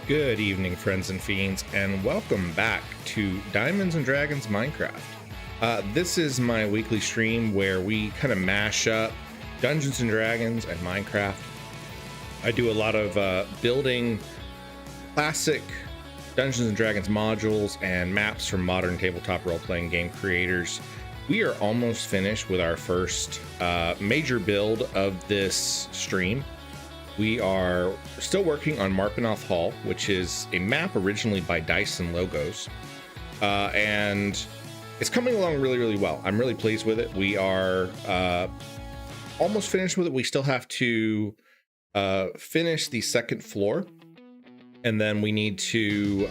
Good evening, friends and fiends, and welcome back to Diamonds and Dragons Minecraft. This is my weekly stream where we kind of mash up Dungeons and Dragons and Minecraft. I do a lot of building classic Dungeons and Dragons modules and maps from modern tabletop role-playing game creators. We are almost finished with our first major build of this stream. We are still working on Marpenoth Hall, which is a map originally by Dyson Logos, and it's coming along really well. I'm really pleased with it. We are almost finished with it. We still have to finish the second floor, and then we need to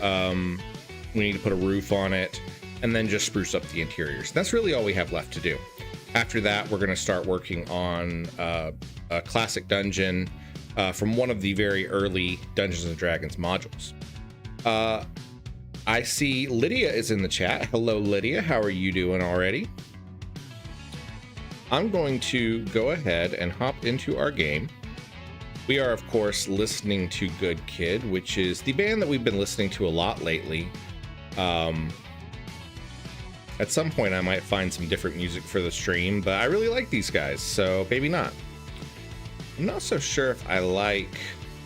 put a roof on it, and then just spruce up the interiors. That's really all we have left to do. After that, we're going to start working on a classic dungeon from one of the very early Dungeons and Dragons modules. I see Lydia is in the chat. Hello, Lydia. How are you doing already? I'm going to go ahead and hop into our game. We are, of course, listening to Good Kid, which is the band that we've been listening to a lot lately. At some point, I might find some different music for the stream, but I really like these guys, so maybe not. I'm not so sure if I like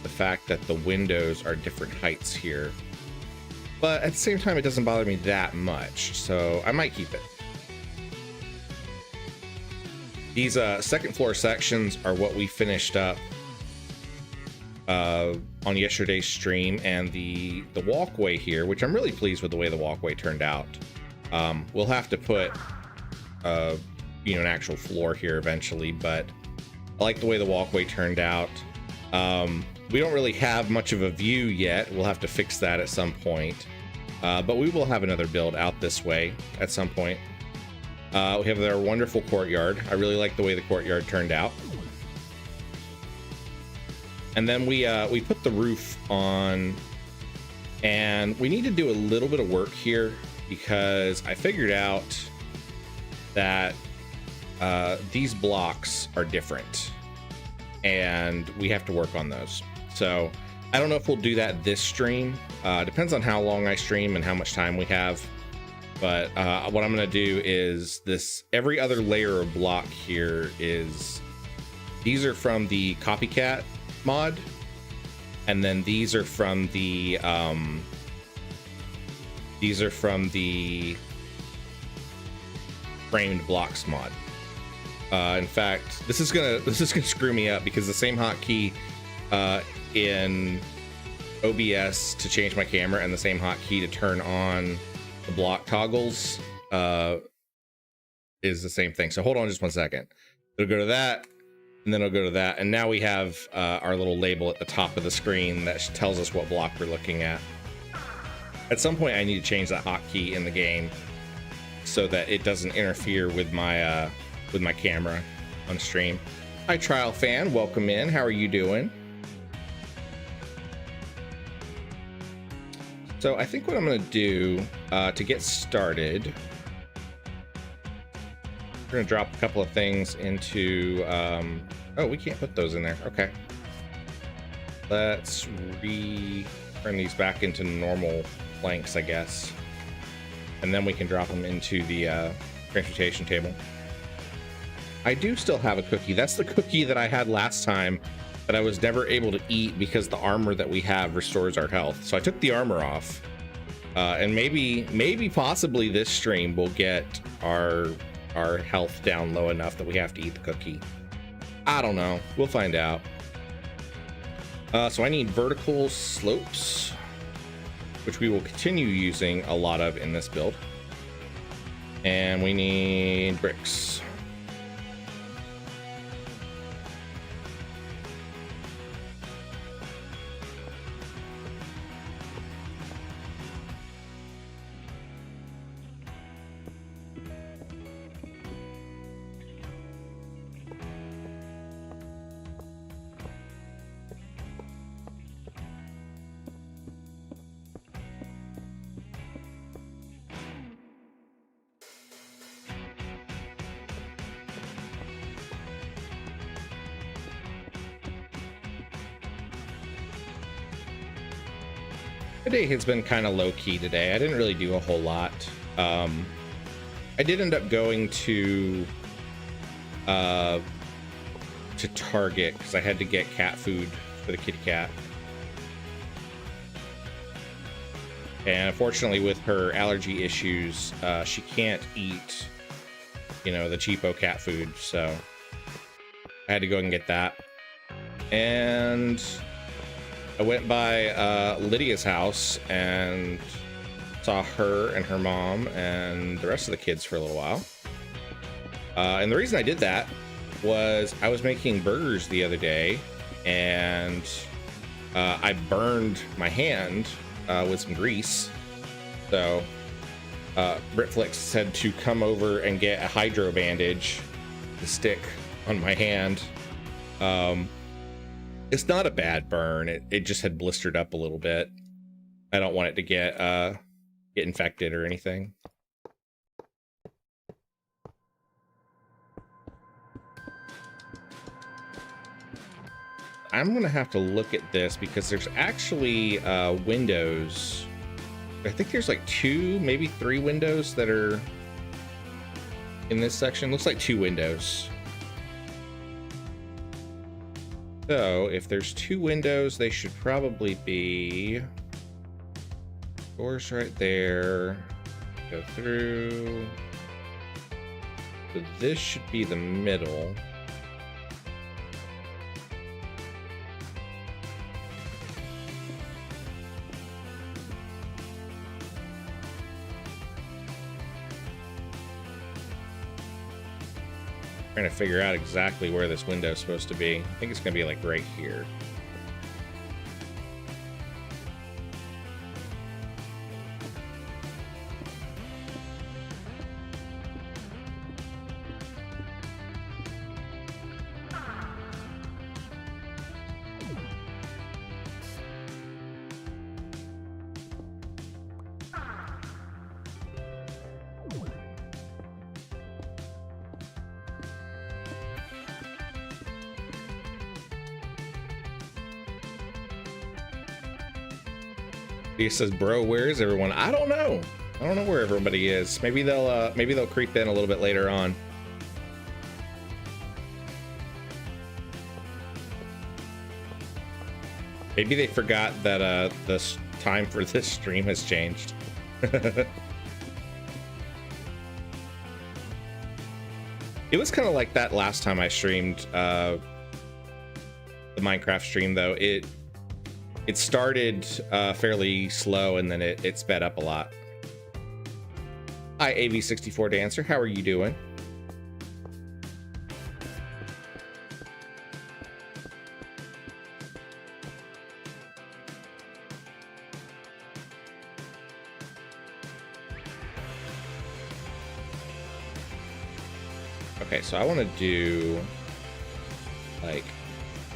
the fact that the windows are different heights here, but at the same time, it doesn't bother me that much, so I might keep it. These second floor sections are what we finished up on yesterday's stream, and the walkway here, which I'm really pleased with the way the walkway turned out. We'll have to put an actual floor here eventually, but I like the way the walkway turned out. We don't really have much of a view yet. We'll have to fix that at some point. But we will have another build out this way at some point. We have our wonderful courtyard. I really like the way the courtyard turned out. And then we put the roof on, and we need to do a little bit of work here because I figured out that these blocks are different and we have to work on those. So I don't know if we'll do that this stream. Depends on how long I stream and how much time we have. But what I'm going to do is every other layer of block here these are from the copycat mod. And then these are from the framed blocks mod. In fact, this is gonna screw me up because the same hotkey in OBS to change my camera and the same hotkey to turn on the block toggles is the same thing. So hold on just one second. It'll go to that, and then it'll go to that, and now we have our little label at the top of the screen that tells us what block we're looking at. At some point, I need to change that hotkey in the game so that it doesn't interfere with my camera on stream. Hi, Trial Fan. Welcome in. How are you doing? So I think what I'm going to do to get started, we're going to drop a couple of things into... oh, we can't put those in there. Okay. Let's turn these back into normal planks, I guess. And then we can drop them into the transportation table. I do still have a cookie. That's the cookie that I had last time that I was never able to eat because the armor that we have restores our health. So I took the armor off. And maybe possibly this stream will get our health down low enough that we have to eat the cookie. I don't know. We'll find out. So I need vertical slopes, which we will continue using a lot of in this build. And we need bricks. The day has been kind of low-key today. I didn't really do a whole lot. I did end up going to Target because I had to get cat food for the kitty cat. And unfortunately, with her allergy issues, she can't eat, you know, the cheapo cat food. So I had to go and get that. And I went by Lydia's house and saw her and her mom and the rest of the kids for a little while. And the reason I did that was I was making burgers the other day, and I burned my hand with some grease. So Britflix said to come over and get a hydro bandage to stick on my hand. It's not a bad burn. It just had blistered up a little bit. I don't want it to get infected or anything. I'm gonna have to look at this because there's actually windows. I think there's like 2, maybe 3 windows that are in this section. Looks like 2 windows. So if there's 2 windows, they should probably be doors right there. Go through. So this should be the middle. Trying to figure out exactly where this window is supposed to be. I think it's going to be like right here. He says, "Bro, where is everyone?" I don't know. I don't know where everybody is. Maybe they'll creep in a little bit later on. Maybe they forgot that the time for this stream has changed. It was kind of like that last time I streamed the Minecraft stream, though. It started fairly slow, and then it sped up a lot. Hi, AV64 Dancer. How are you doing? Okay, so I want to do like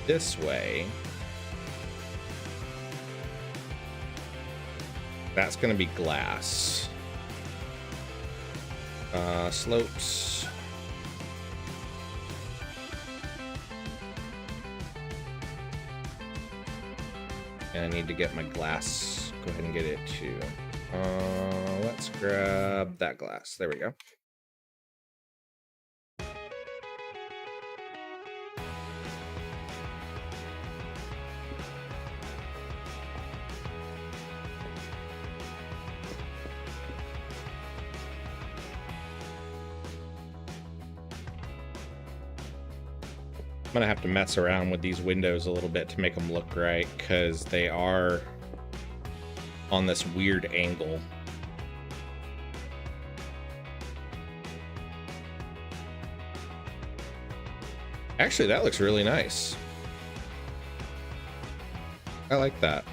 this way. That's going to be glass. Slopes. And I need to get my glass. Go ahead and get it too. Let's grab that glass. There we go. I'm gonna have to mess around with these windows a little bit to make them look right, because they are on this weird angle. Actually, that looks really nice. I like that.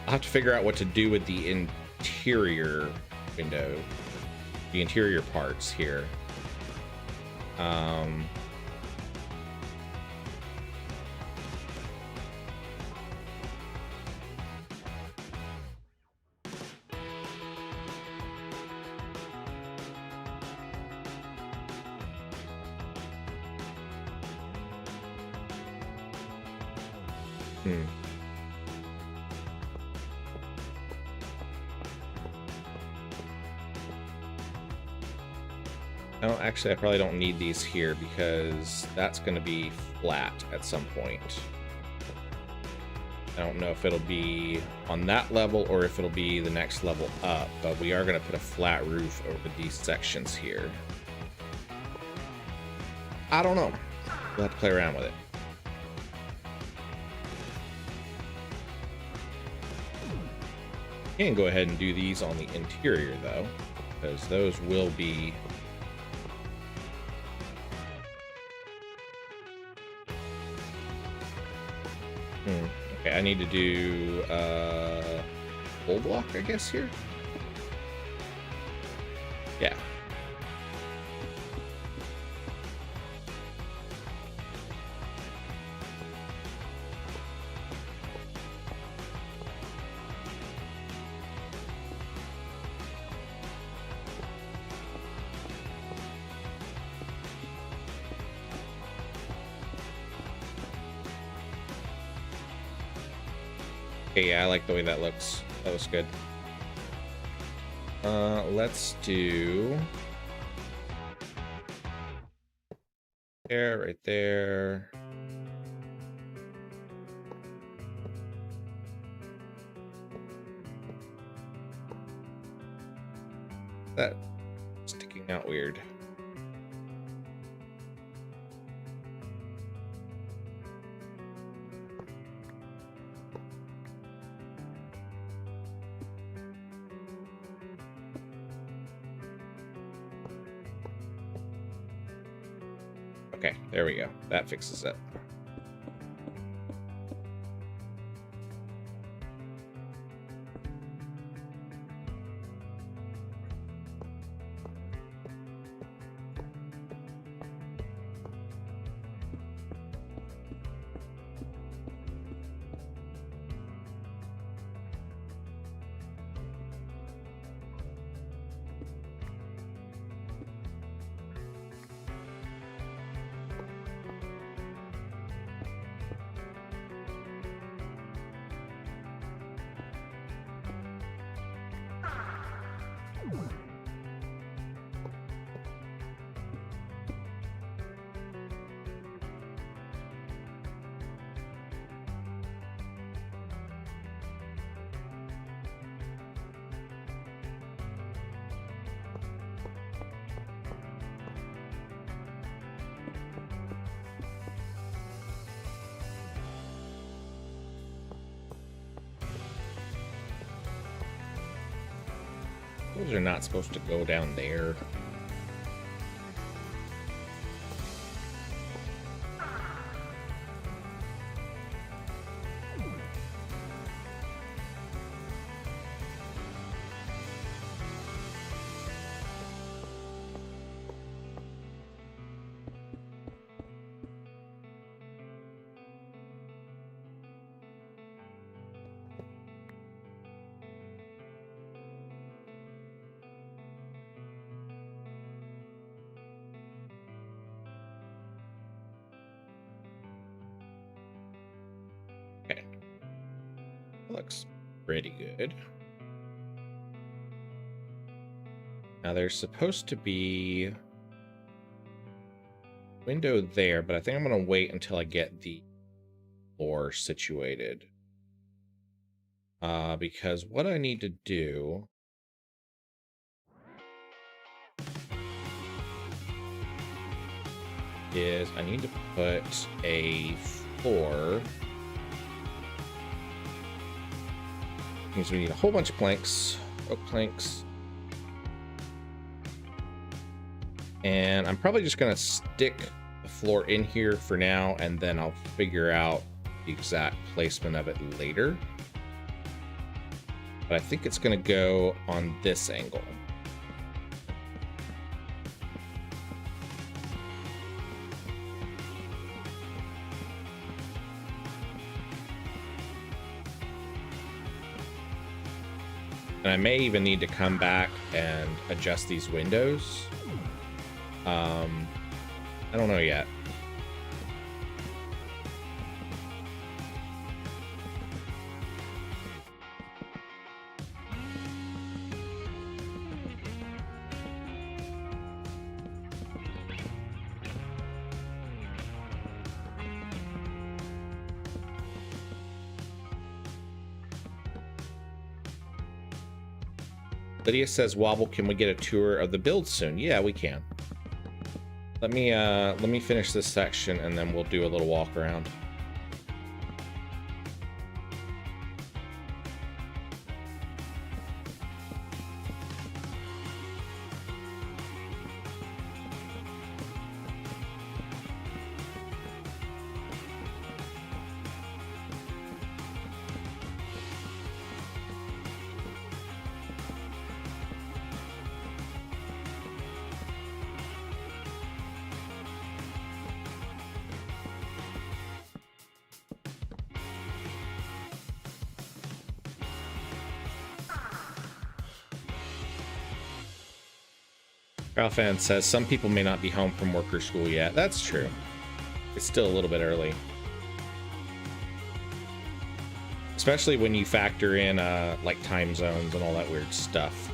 I'll have to figure out what to do with the interior window, the interior parts here. Oh, actually, I probably don't need these here because that's going to be flat at some point. I don't know if it'll be on that level or if it'll be the next level up, but we are going to put a flat roof over these sections here. I don't know. We'll have to play around with it. You can go ahead and do these on the interior, though, because those will be... Okay, I need to do full block, I guess, here. Yeah. Okay, yeah, I like the way that looks. That looks good. Let's do there, right there. That sticking out weird. Okay, there we go. That fixes it. Those are not supposed to go down there. Okay. Looks pretty good. Now there's supposed to be a window there, but I think I'm going to wait until I get the floor situated. Because what I need to do is I need to put a floor. Means we need a whole bunch of planks, oak planks. And I'm probably just going to stick the floor in here for now, and then I'll figure out the exact placement of it later. But I think it's going to go on this angle. And I may even need to come back and adjust these windows. I don't know yet. Lydia says, Wobble, can we get a tour of the build soon? Yeah, we can. Let me finish this section and then we'll do a little walk around. Ralphan says, some people may not be home from work or school yet. That's true. It's still a little bit early. Especially when you factor in like time zones and all that weird stuff.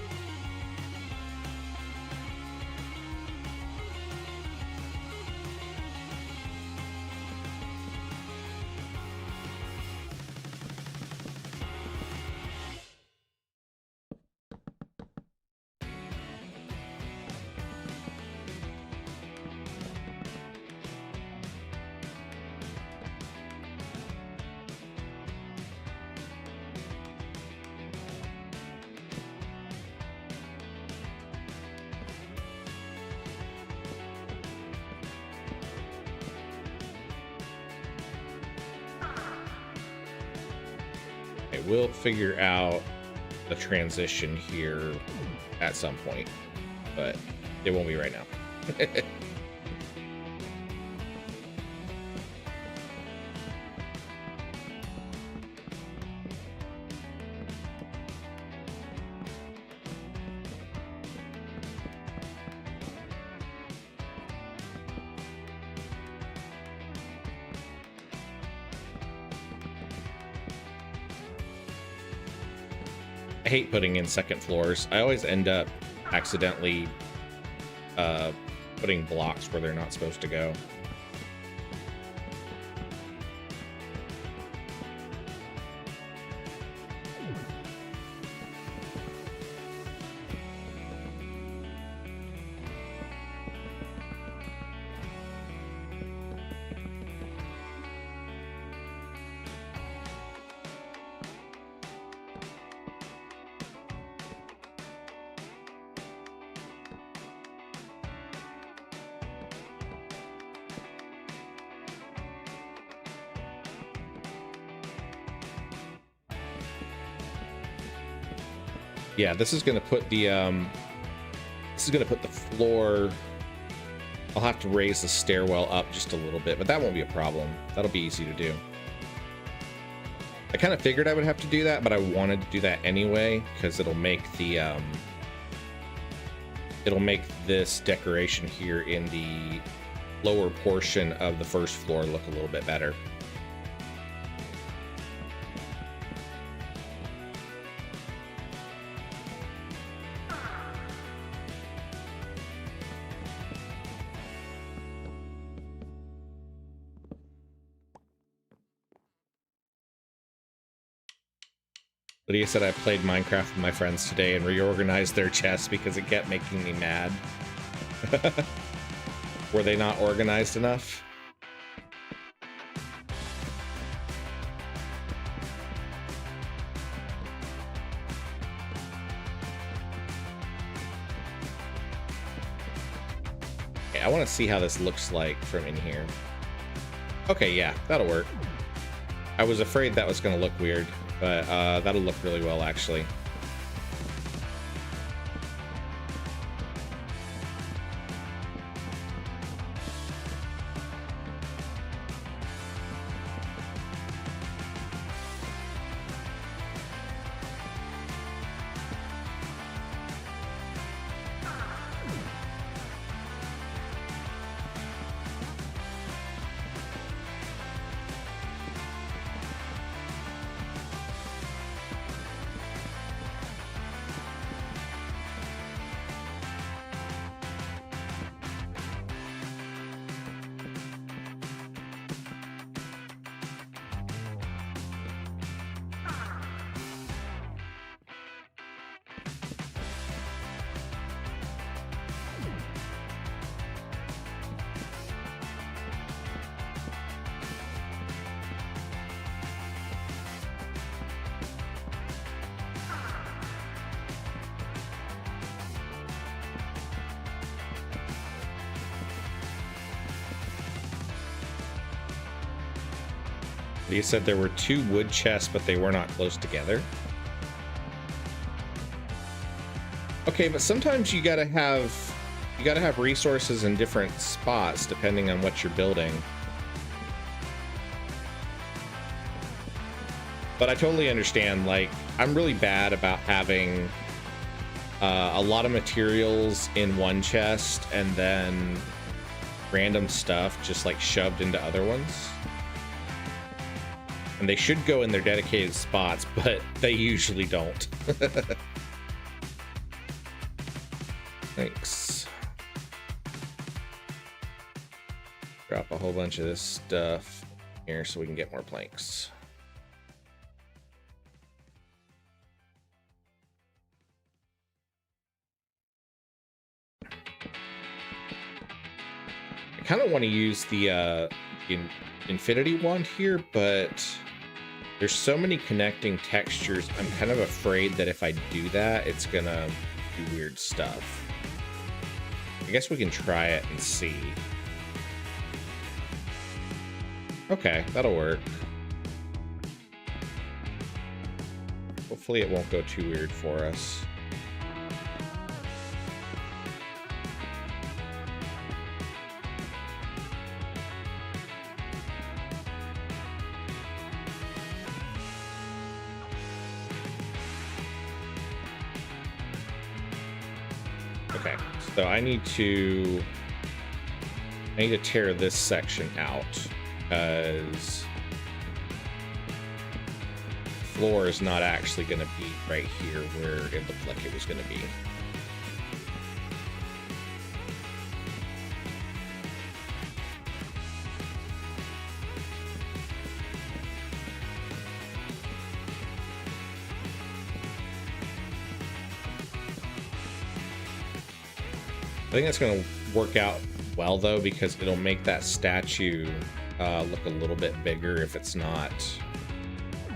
We'll figure out the transition here at some point, but it won't be right now. I hate putting in second floors. I always end up accidentally putting blocks where they're not supposed to go. Yeah, this is gonna put the floor. I'll have to raise the stairwell up just a little bit, but that won't be a problem. That'll be easy to do. I kind of figured I would have to do that, but I wanted to do that anyway because it'll make this decoration here in the lower portion of the first floor look a little bit better. Lydia said I played Minecraft with my friends today and reorganized their chests because it kept making me mad. Were they not organized enough? Okay, I want to see how this looks like from in here. Okay, yeah, that'll work. I was afraid that was going to look weird. But that'll look really well, actually. You said there were 2 wood chests, but they were not close together. Okay, but sometimes you gotta have resources in different spots depending on what you're building. But I totally understand. Like, I'm really bad about having a lot of materials in one chest and then random stuff just like shoved into other ones. And they should go in their dedicated spots, but they usually don't. Thanks. Drop a whole bunch of this stuff here so we can get more planks. I kind of want to use the infinity wand here, but there's so many connecting textures. I'm kind of afraid that if I do that, it's gonna do weird stuff. I guess we can try it and see. Okay, that'll work. Hopefully it won't go too weird for us. Okay, so I need to tear this section out because the floor is not actually going to be right here where it looked like it was going to be. I think that's going to work out well, though, because it'll make that statue look a little bit bigger if it's not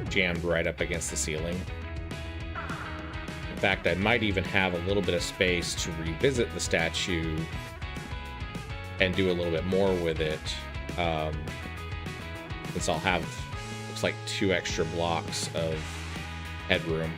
jammed right up against the ceiling. In fact, I might even have a little bit of space to revisit the statue and do a little bit more with it, since I'll have, looks like 2 extra blocks of headroom.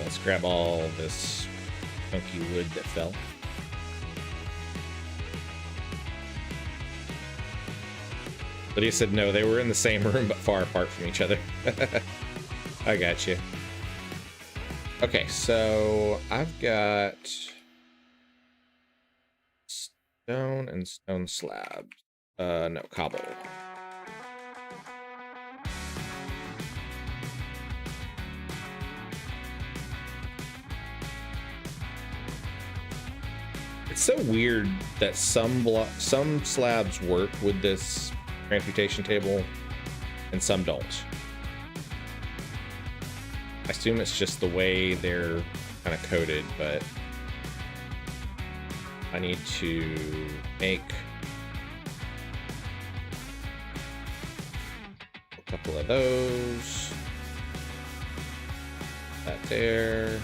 Let's grab all this funky wood that fell. But he said no, they were in the same room but far apart from each other. I got you. Okay, so I've got stone and stone slabs. No, cobble. It's so weird that some slabs work with this transmutation table and some don't. I assume it's just the way they're kind of coded, but I need to make a couple of those. That there.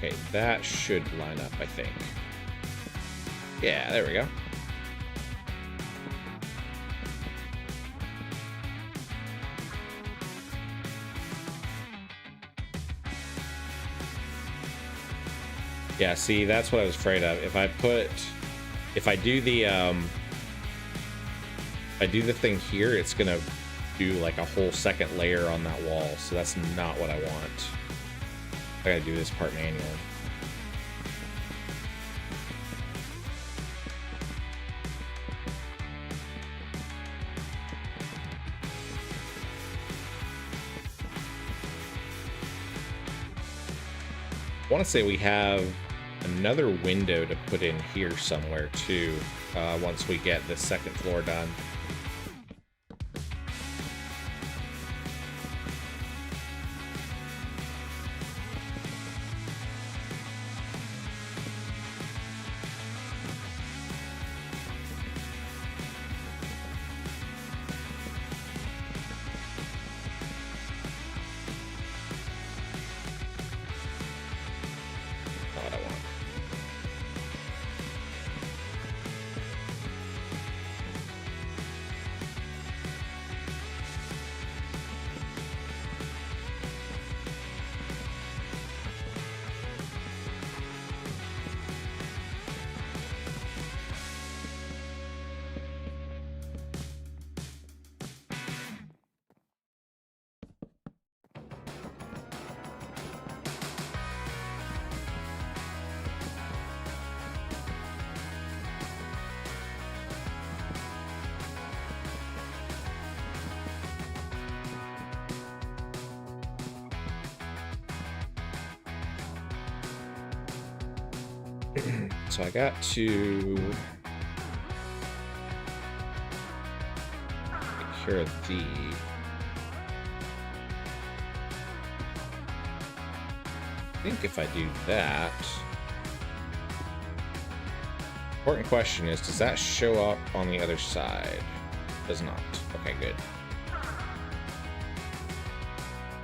Okay, that should line up, I think. Yeah, there we go. Yeah, see, that's what I was afraid of. If I do the thing here, it's gonna do like a whole second layer on that wall, so that's not what I want. I gotta do this part manually. I want to say we have another window to put in here somewhere too, once we get the second floor done. So I got to take care of the... I think if I do that... Important question is, does that show up on the other side? Does not. Okay, good.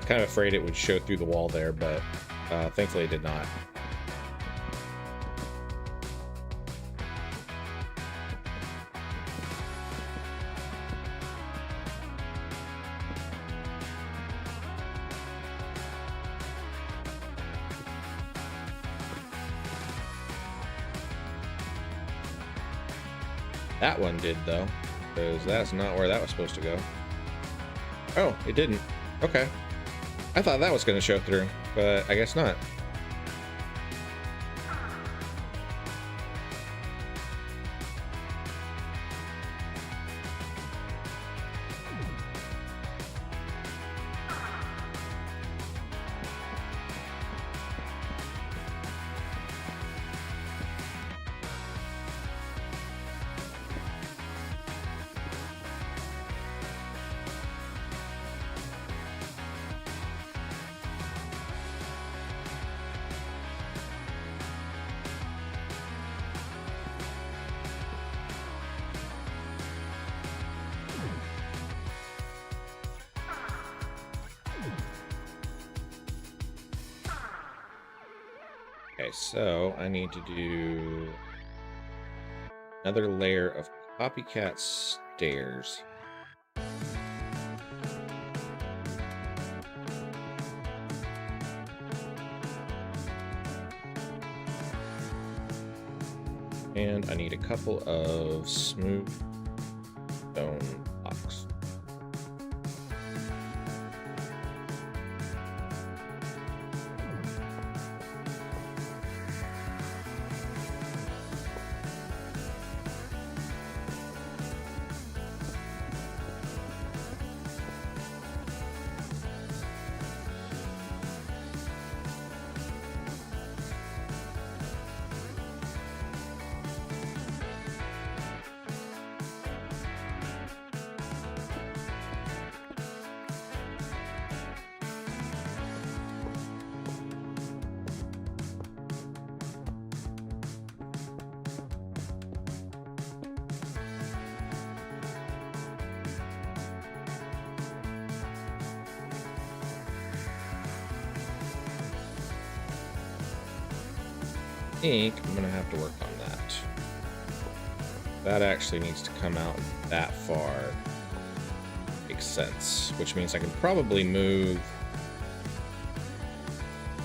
Kind of afraid it would show through the wall there, but thankfully it did not. That one did, though, because that's not where that was supposed to go. Oh, it didn't. Okay. I thought that was going to show through, but I guess not. Okay, so I need to do another layer of copycat stairs. And I need a couple of smooth stone blocks. think I'm gonna have to work on that. That actually needs to come out that far. Makes sense, which means I can probably move.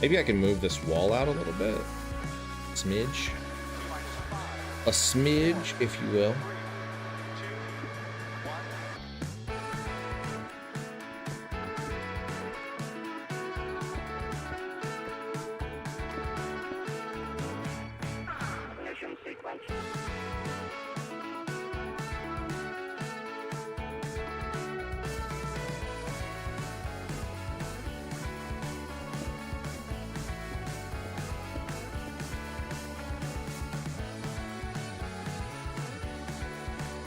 Maybe I can move this wall out a little bit. Smidge. A smidge, if you will.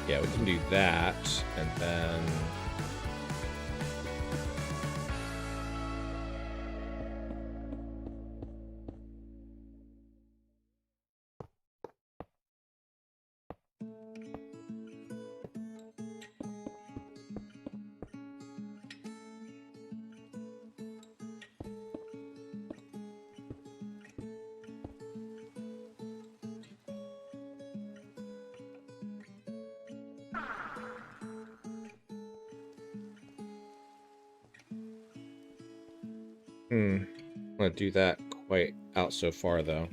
Yeah, we can do that, and then I'm gonna do that quite out so far though.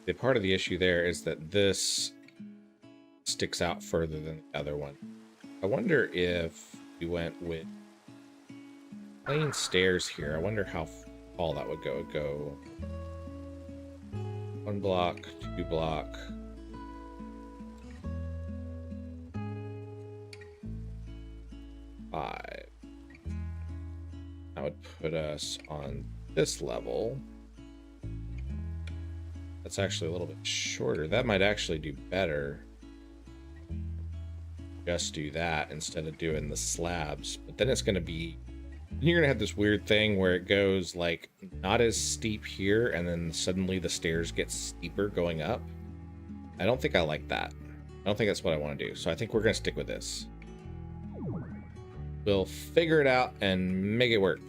The part of the issue there is that this sticks out further than the other one. I wonder if we went with plain stairs here. I wonder how tall that would go. It would go 1 block, 2 block. That would put us on this level. That's actually a little bit shorter. That might actually do better. Just do that instead of doing the slabs. But then it's going to be... You're going to have this weird thing where it goes like not as steep here and then suddenly the stairs get steeper going up. I don't think I like that. I don't think that's what I want to do. So I think we're going to stick with this. We'll figure it out and make it work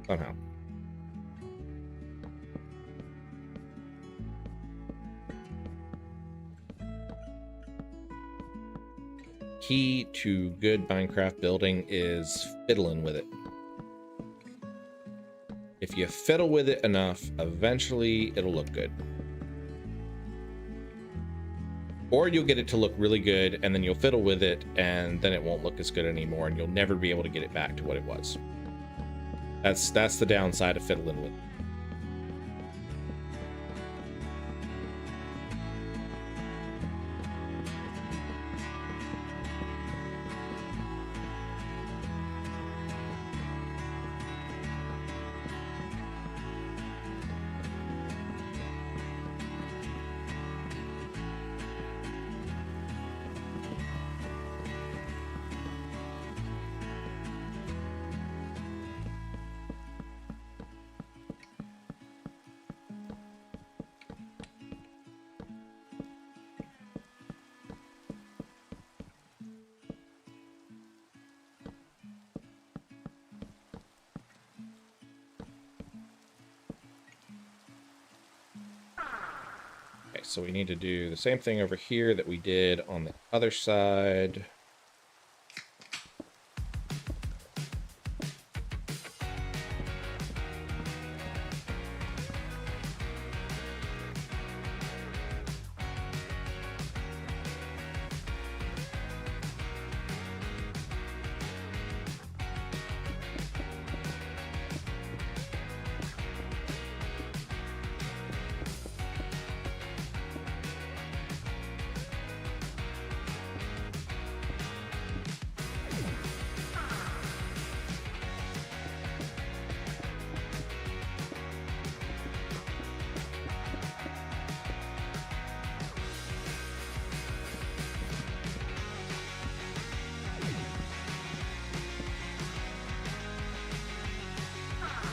somehow. Key to good Minecraft building is fiddling with it. If you fiddle with it enough, eventually it'll look good. Or you'll get it to look really good, and then you'll fiddle with it, and then it won't look as good anymore, and you'll never be able to get it back to what it was. That's the downside of fiddling with it. So we need to do the same thing over here that we did on the other side.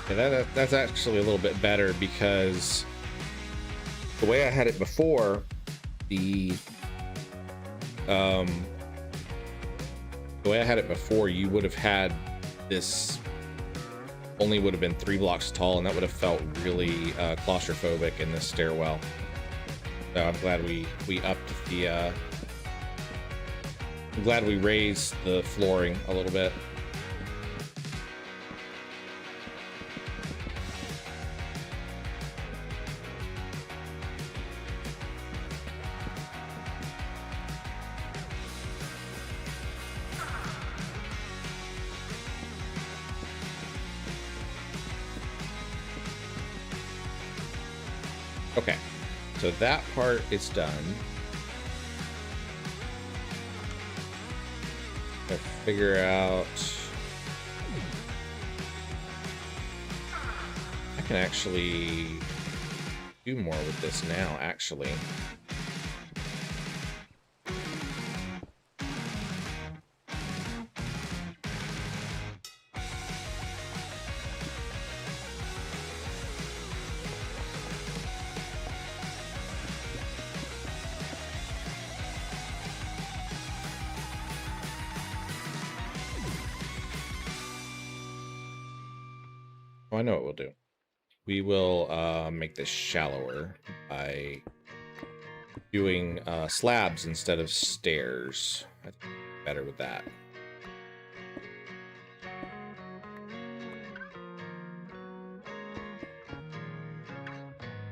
Yeah, that's actually a little bit better because the way I had it before, the way I had it before, you would have had this only would have been 3 blocks tall, and that would have felt really claustrophobic in this stairwell. So I'm glad we upped the I'm glad we raised the flooring a little bit. Okay, so that part is done. Gotta figure out. I can actually do more with this now, actually. Oh, I know what we'll do. We will make this shallower by doing slabs instead of stairs. I think better with that.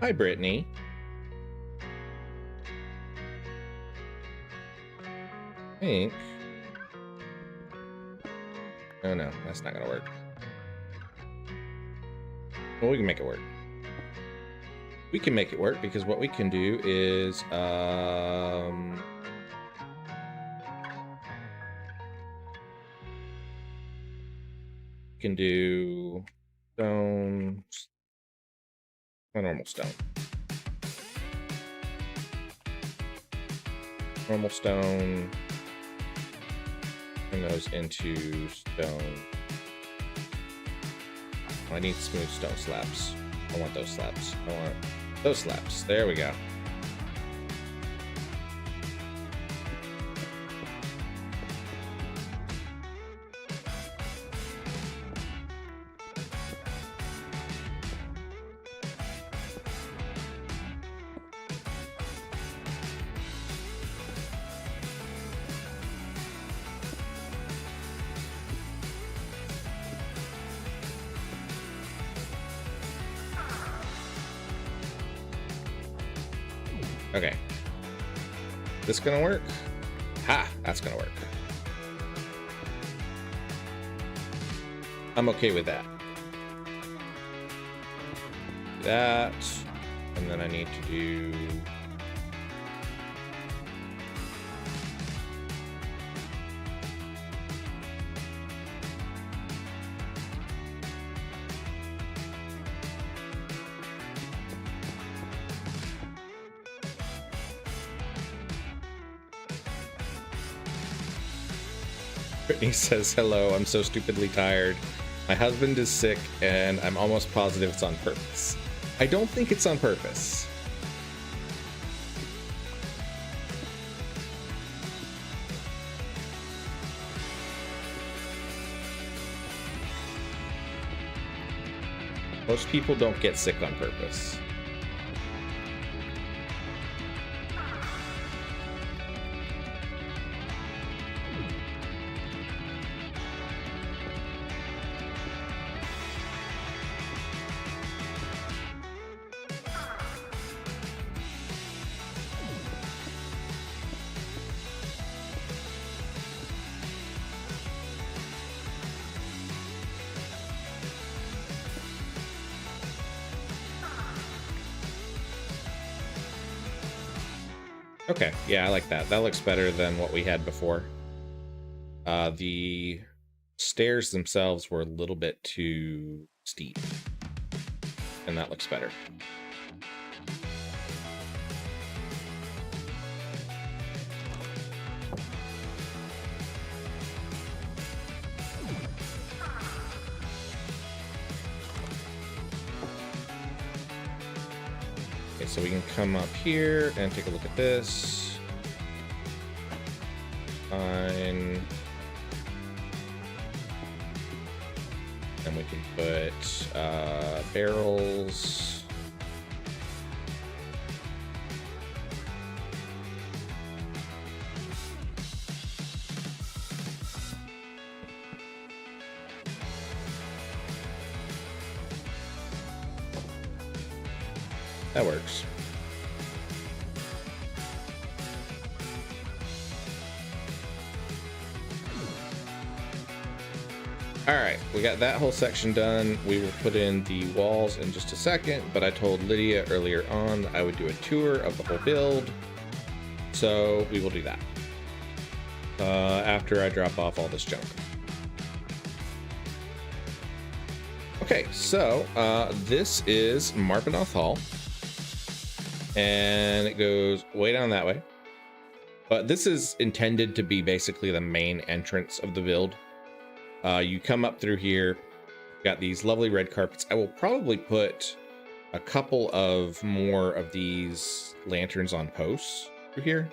Hi, Brittany. I think. Oh no, that's not gonna work. Well, we can make it work. We can make it work because what we can do is we can do stone, a normal stone. Normal stone. Turn those into stone. I need smooth stone slabs. I want those slabs. I want those slabs. There we go. Okay. This gonna work? Ha! That's gonna work. I'm okay with that. That. And then I need to do... Brittany says, hello, I'm so stupidly tired. My husband is sick, and I'm almost positive it's on purpose. I don't think it's on purpose. Most people don't get sick on purpose. Okay, yeah, I like that. That looks better than what we had before. The stairs themselves were a little bit too steep, and that looks better. Okay, so we can come up here and take a look at this. Fine. And we can put barrels. That works. All right, we got that whole section done. We will put in the walls in just a second, but I told Lydia earlier on that I would do a tour of the whole build. So we will do that after I drop off all this junk. Okay, so this is Marpenoth Hall, and it goes way down that way. But this is intended to be basically the main entrance of the build. You come up through here, got these lovely red carpets. I will probably put a couple of more of these lanterns on posts through here,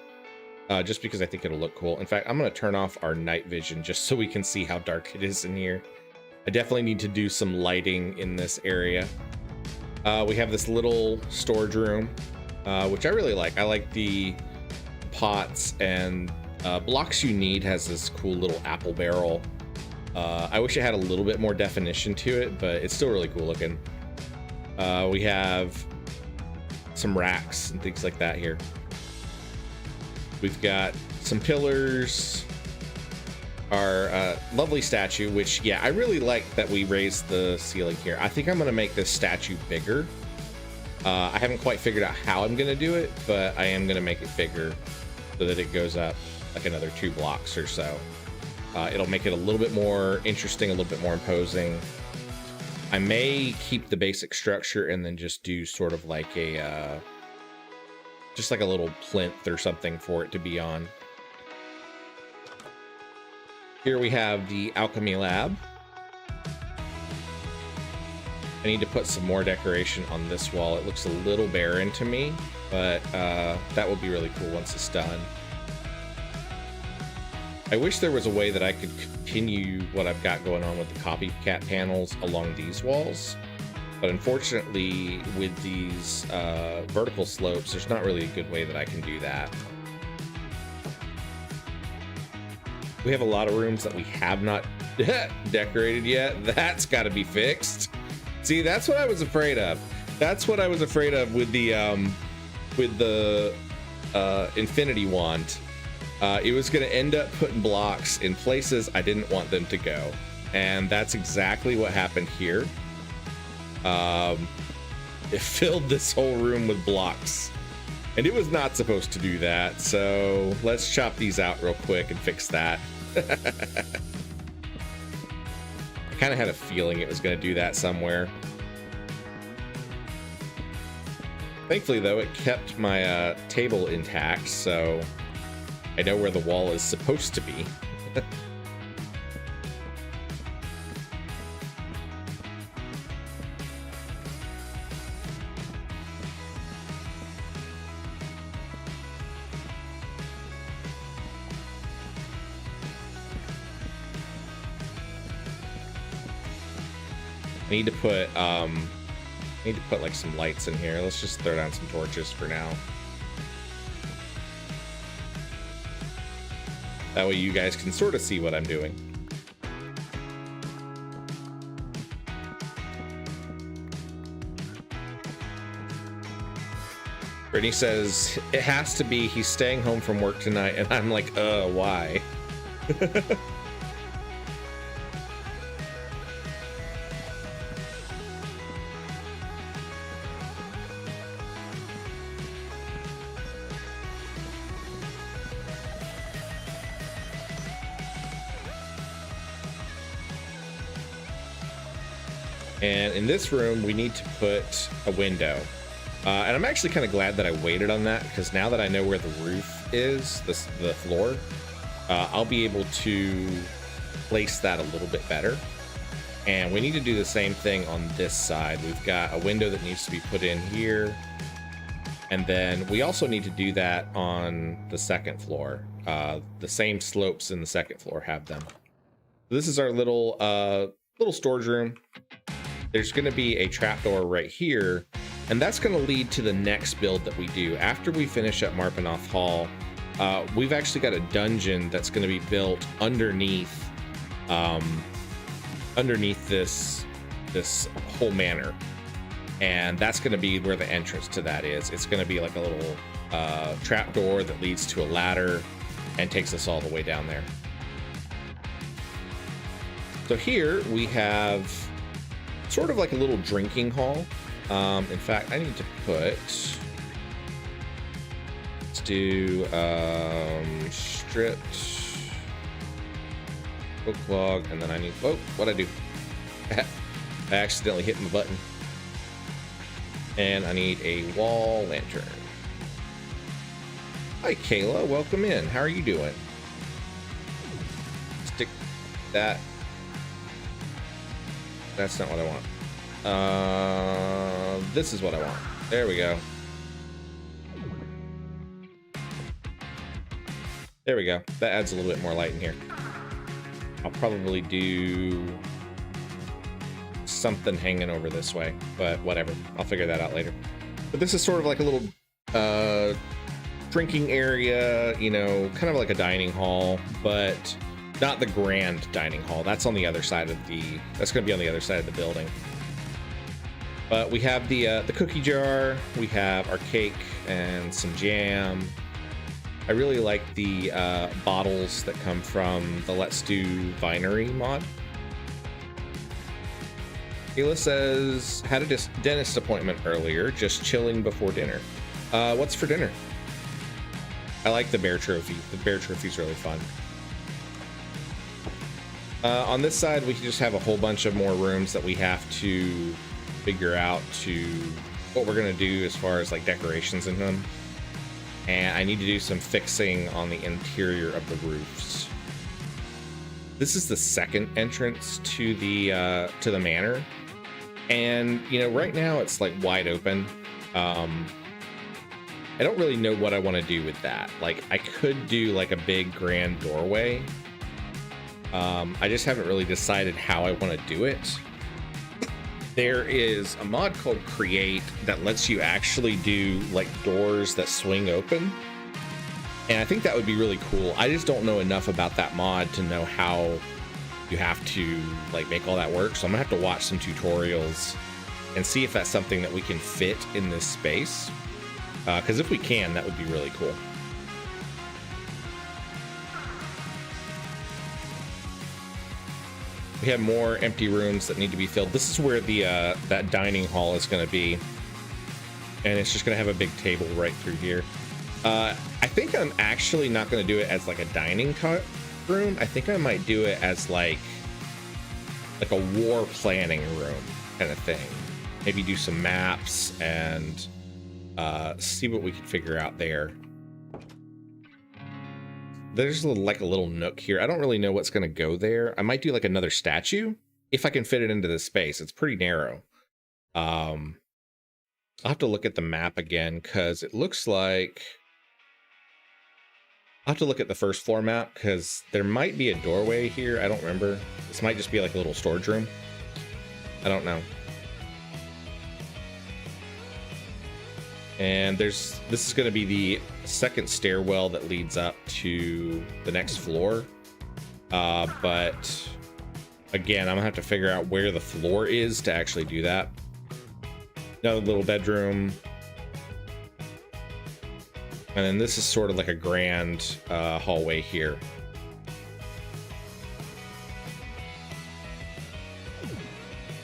just because I think it'll look cool. In fact, I'm going to turn off our night vision just so we can see how dark it is in here. I definitely need to do some lighting in this area. We have this little storage room, which I really like. I like the pots and blocks you need. Has this cool little apple barrel. I wish it had a little bit more definition to it, but it's still really cool looking. We have some racks and things like that here. We've got some pillars, our lovely statue, which, yeah, I really like that we raised the ceiling here. I think I'm going to make this statue bigger. I haven't quite figured out how I'm going to do it, but I am going to make it bigger so that it goes up like another 2 blocks or so. It'll make it a little bit more interesting, a little bit more imposing. I may keep the basic structure and then just do sort of like a, just like a little plinth or something for it to be on. Here we have the alchemy lab. I need to put some more decoration on this wall. It looks a little barren to me, but that will be really cool once it's done. I wish there was a way that I could continue what I've got going on with the copycat panels along these walls. But unfortunately, with these vertical slopes, there's not really a good way that I can do that. We have a lot of rooms that we have not decorated yet. That's got to be fixed. See, that's what I was afraid of. That's what I was afraid of with the infinity wand. It was going to end up putting blocks in places I didn't want them to go. And that's exactly what happened here. It filled this whole room with blocks. And it was not supposed to do that. So let's chop these out real quick and fix that. I kind of had a feeling it was going to do that somewhere. Thankfully, though, it kept my table intact, so I know where the wall is supposed to be. I need to put like some lights in here. Let's just throw down some torches for now. That way you guys can sort of see what I'm doing. Brittany says, it has to be, he's staying home from work tonight. And I'm like, why? And in this room, we need to put a window. And I'm actually kind of glad that I waited on that, because now that I know where the roof is, the floor, I'll be able to place that a little bit better. And we need to do the same thing on this side. We've got a window that needs to be put in here. And then we also need to do that on the second floor. The same slopes in the second floor have them. This is our little little storage room. There's going to be a trapdoor right here, and that's going to lead to the next build that we do. After we finish up Marpenoth Hall, we've actually got a dungeon that's going to be built underneath this whole manor, and that's going to be where the entrance to that is. It's going to be like a little trapdoor that leads to a ladder and takes us all the way down there. So here we have sort of like a little drinking hall. In fact, I need to put, let's do stripped oak log, and then I need, oh, what'd I do? I accidentally hit my button. And I need a wall lantern. Hi, Kayla, welcome in. How are you doing? Stick that. That's not what I want. This is what I want. There we go. There we go. That adds a little bit more light in here. I'll probably do something hanging over this way, but whatever. I'll figure that out later. But this is sort of like a little drinking area, you know, kind of like a dining hall, but not the grand dining hall. That's on the other side of that's going to be on the other side of the building. But we have the cookie jar, we have our cake and some jam. I really like the bottles that come from the Let's Do Vinery mod. Kayla says, had a dentist appointment earlier, just chilling before dinner. What's for dinner? I like the bear trophy. The bear trophy's really fun. On this side, we can just have a whole bunch of more rooms that we have to figure out what we're gonna do as far as like decorations in them. And I need to do some fixing on the interior of the roofs. This is the second entrance to the manor, and you know, right now it's like wide open. I don't really know what I want to do with that. Like, I could do like a big grand doorway. I just haven't really decided how I want to do it. There is a mod called Create that lets you actually do like doors that swing open. And I think that would be really cool. I just don't know enough about that mod to know how you have to like make all that work. So I'm gonna have to watch some tutorials and see if that's something that we can fit in this space. Because if we can, that would be really cool. We have more empty rooms that need to be filled. This is where the that dining hall is going to be, and it's just going to have a big table right through here. I think I'm actually not going to do it as like a dining room. I think I might do it as like a war planning room kind of thing. Maybe do some maps and see what we can figure out there. There's like a little nook here. I don't really know what's going to go there. I might do like another statue if I can fit it into this space. It's pretty narrow. I'll have to look at the map again because it looks like I'll have to look at the first floor map because there might be a doorway here. I don't remember. This might just be like a little storage room. I don't know. And this is going to be the second stairwell that leads up to the next floor. But again, I'm gonna have to figure out where the floor is to actually do that. Another little bedroom. And then this is sort of like a grand hallway here.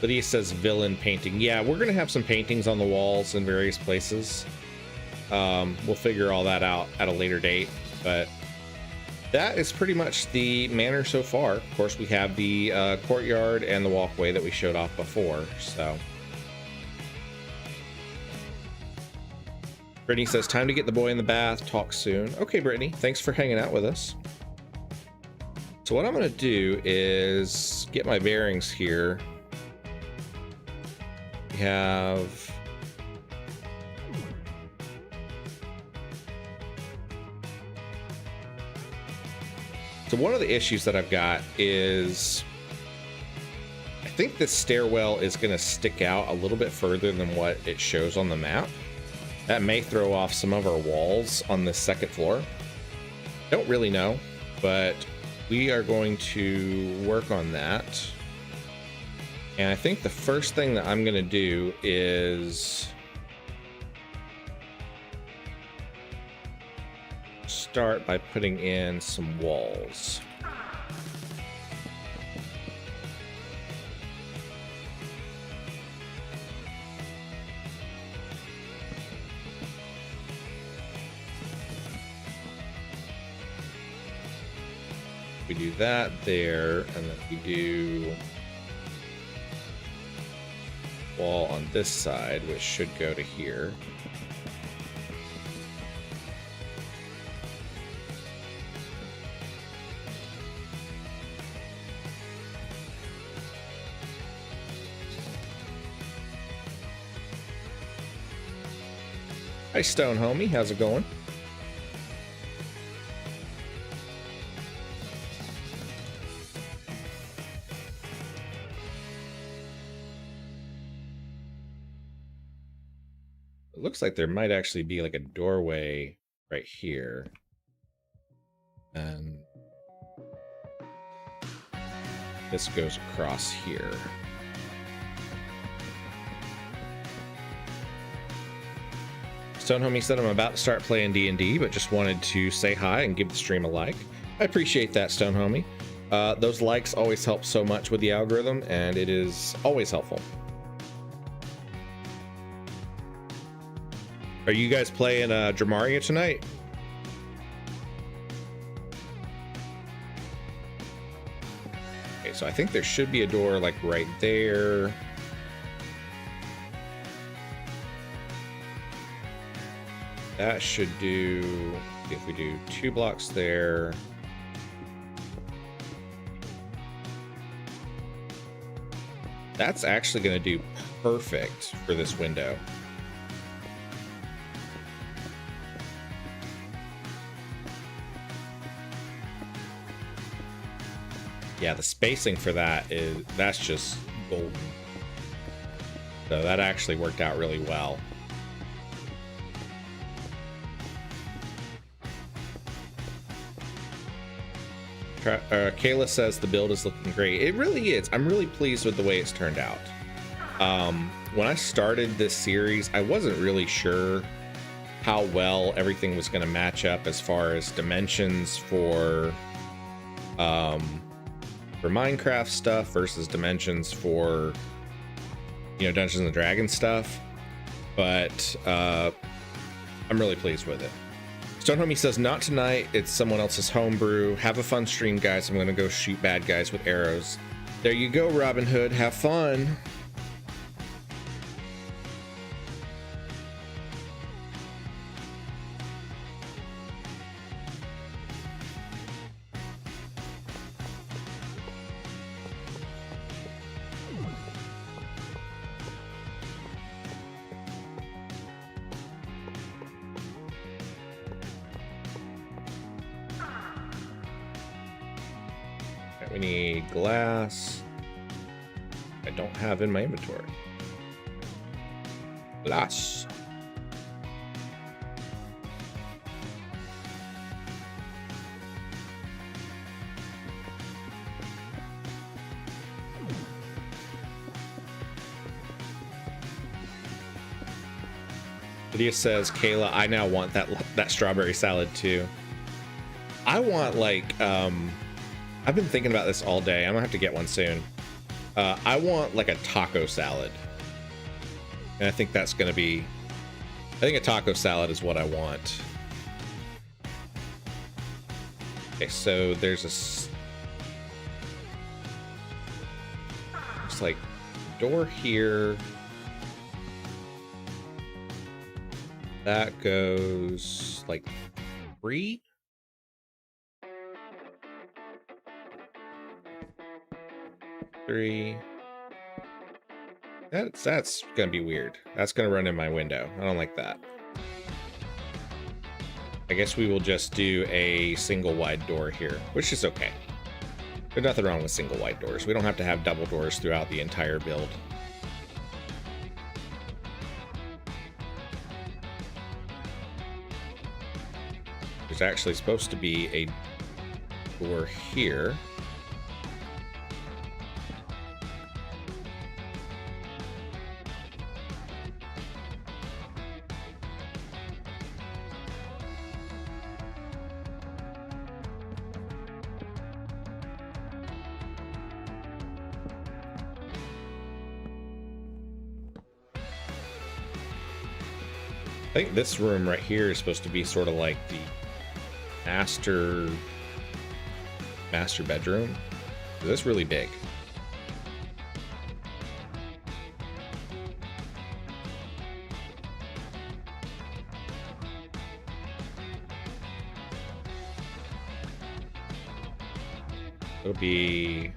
Lydia says villain painting. Yeah, we're gonna have some paintings on the walls in various places. We'll figure all that out at a later date, but that is pretty much the manor so far. Of course, we have the courtyard and the walkway that we showed off before. So Brittany says, time to get the boy in the bath. Talk soon. Okay, Brittany, thanks for hanging out with us. So what I'm gonna do is get my bearings here. We have so one of the issues that I've got is I think this stairwell is going to stick out a little bit further than what it shows on the map. That may throw off some of our walls on the second floor. Don't really know, but we are going to work on that. And I think the first thing that I'm going to do is start by putting in some walls. We do that there, and then we do wall on this side, which should go to here. Hi, Stone Homie, how's it going? It looks like there might actually be like a doorway right here. And this goes across here. Stone Homie said I'm about to start playing D&D, but just wanted to say hi and give the stream a like. I appreciate that, Stone Homie. Those likes always help so much with the algorithm, and it is always helpful. Are you guys playing Dramaria tonight? Okay, so I think there should be a door like right there. That should do, if we do 2 blocks there. That's actually going to do perfect for this window. Yeah, the spacing for that's just golden. So that actually worked out really well. Kayla says the build is looking great. It really is. I'm really pleased with the way it's turned out. When I started this series, I wasn't really sure how well everything was going to match up as far as dimensions for Minecraft stuff versus dimensions for, you know, Dungeons and Dragons stuff. But I'm really pleased with it. Stone Homie says, not tonight, it's someone else's homebrew. Have a fun stream, guys. I'm gonna go shoot bad guys with arrows. There you go, Robin Hood. Have fun. We need glass. I don't have in my inventory. Glass. Lydia says, Kayla, I now want that strawberry salad too. I want like I've been thinking about this all day. I'm gonna have to get one soon. I want like a taco salad. And I think that's gonna be, I think a taco salad is what I want. Okay, so there's it's like door here. That goes like 3. That's gonna be weird. That's gonna run in my window. I don't like that. I guess we will just do a single wide door here, which is okay. There's nothing wrong with single white doors. We don't have to have double doors throughout the entire build. There's actually supposed to be a door here. I think this room right here is supposed to be sort of like the master bedroom. This is really big. It'll be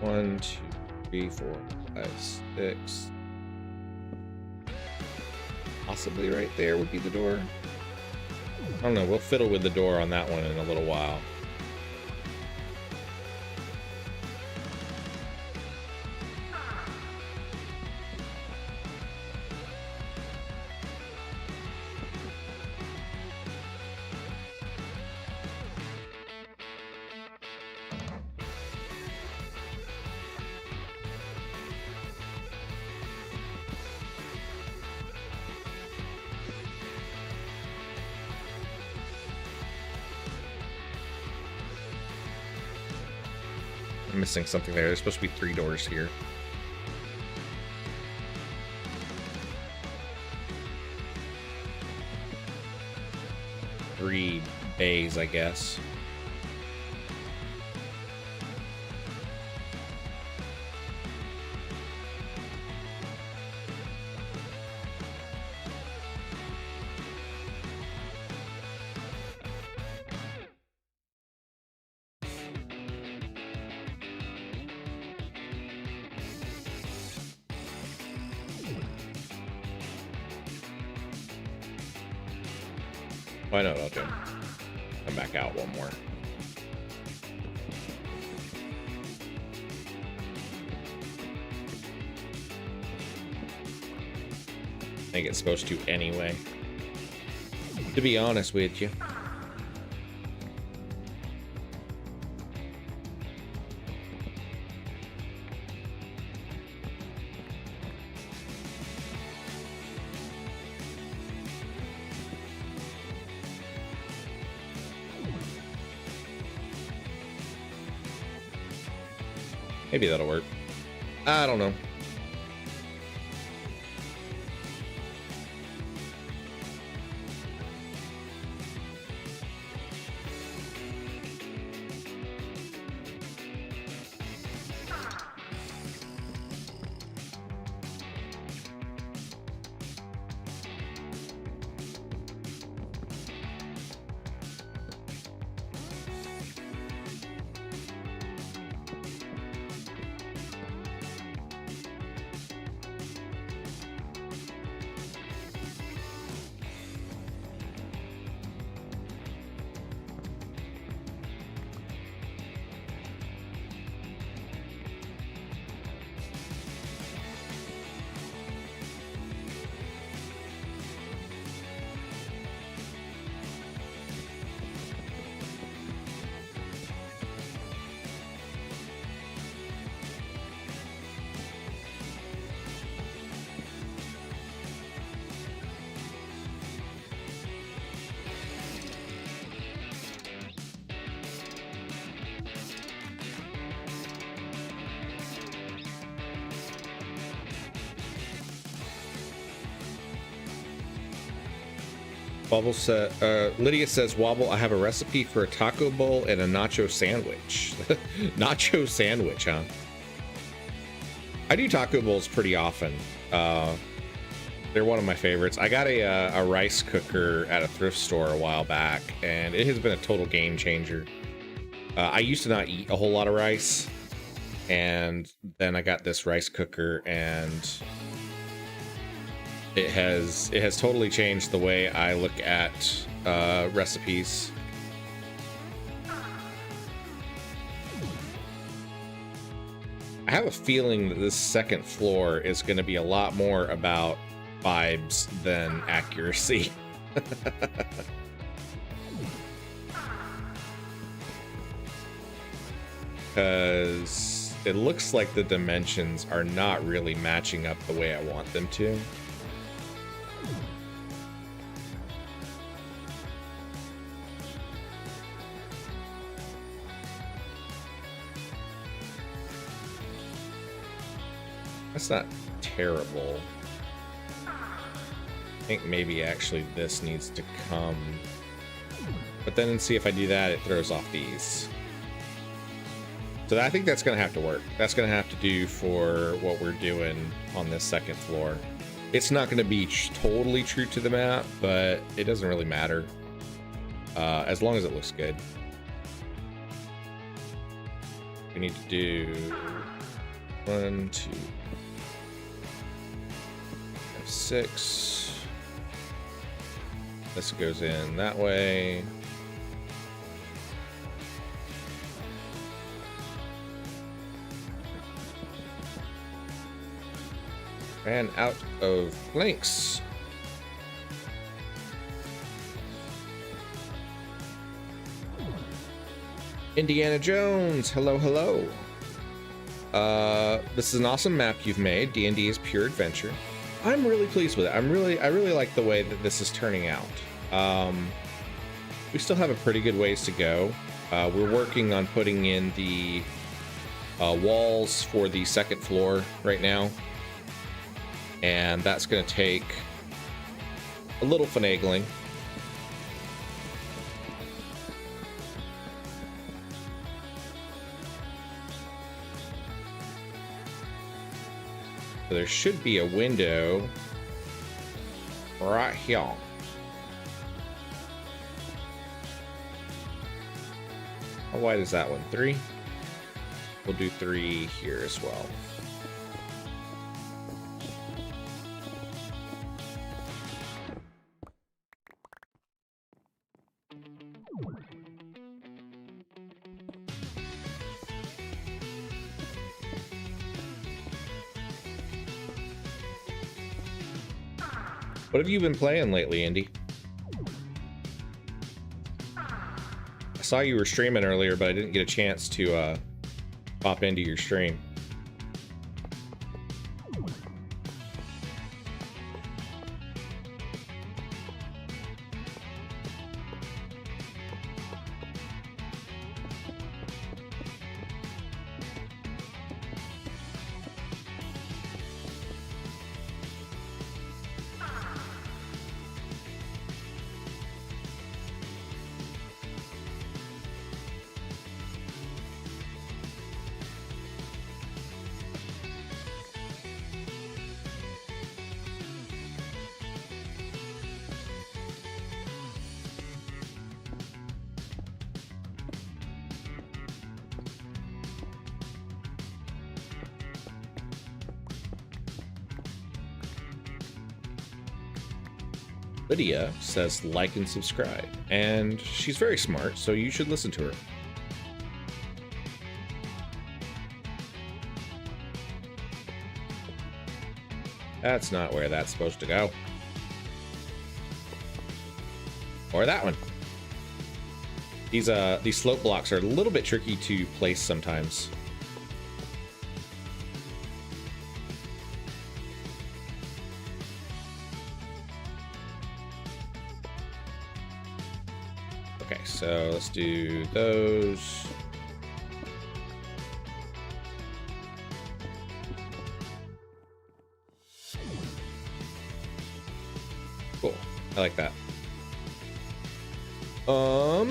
one, two, three, 4, 5, 6. Possibly right there would be the door. I don't know. We'll fiddle with the door on that one in a little while. I'm missing something there. There's supposed to be 3 doors here. Three bays, I guess. Why not? I'll come back out one more. I think it's supposed to anyway. To be honest with you. Maybe that'll work. I don't know. Lydia says, Wobble, I have a recipe for a taco bowl and a nacho sandwich. Nacho sandwich, huh? I do taco bowls pretty often. They're one of my favorites. I got a rice cooker at a thrift store a while back, and it has been a total game changer. I used to not eat a whole lot of rice, and then I got this rice cooker, and it has totally changed the way I look at recipes. I have a feeling that this second floor is going to be a lot more about vibes than accuracy. Because it looks like the dimensions are not really matching up the way I want them to. That's not terrible. I think maybe actually this needs to come. But then see if I do that, it throws off these. So I think that's going to have to work. That's going to have to do for what we're doing on this second floor. It's not going to be totally true to the map, but it doesn't really matter. As long as it looks good. We need to do 1, 2, 6. This goes in that way. And out of blanks. Indiana Jones, hello, hello. This is an awesome map you've made. D&D is pure adventure. I'm really pleased with it. I really like the way that this is turning out. We still have a pretty good ways to go. We're working on putting in the walls for the second floor right now. And that's going to take a little finagling. So there should be a window right here. How wide is that one? 3? We'll do 3 here as well. What have you been playing lately, Indy? I saw you were streaming earlier, but I didn't get a chance to pop into your stream. Lydia says like and subscribe, and she's very smart, so you should listen to her. That's not where that's supposed to go. Or that one. These slope blocks are a little bit tricky to place sometimes. Okay, so let's do those. Cool. I like that. All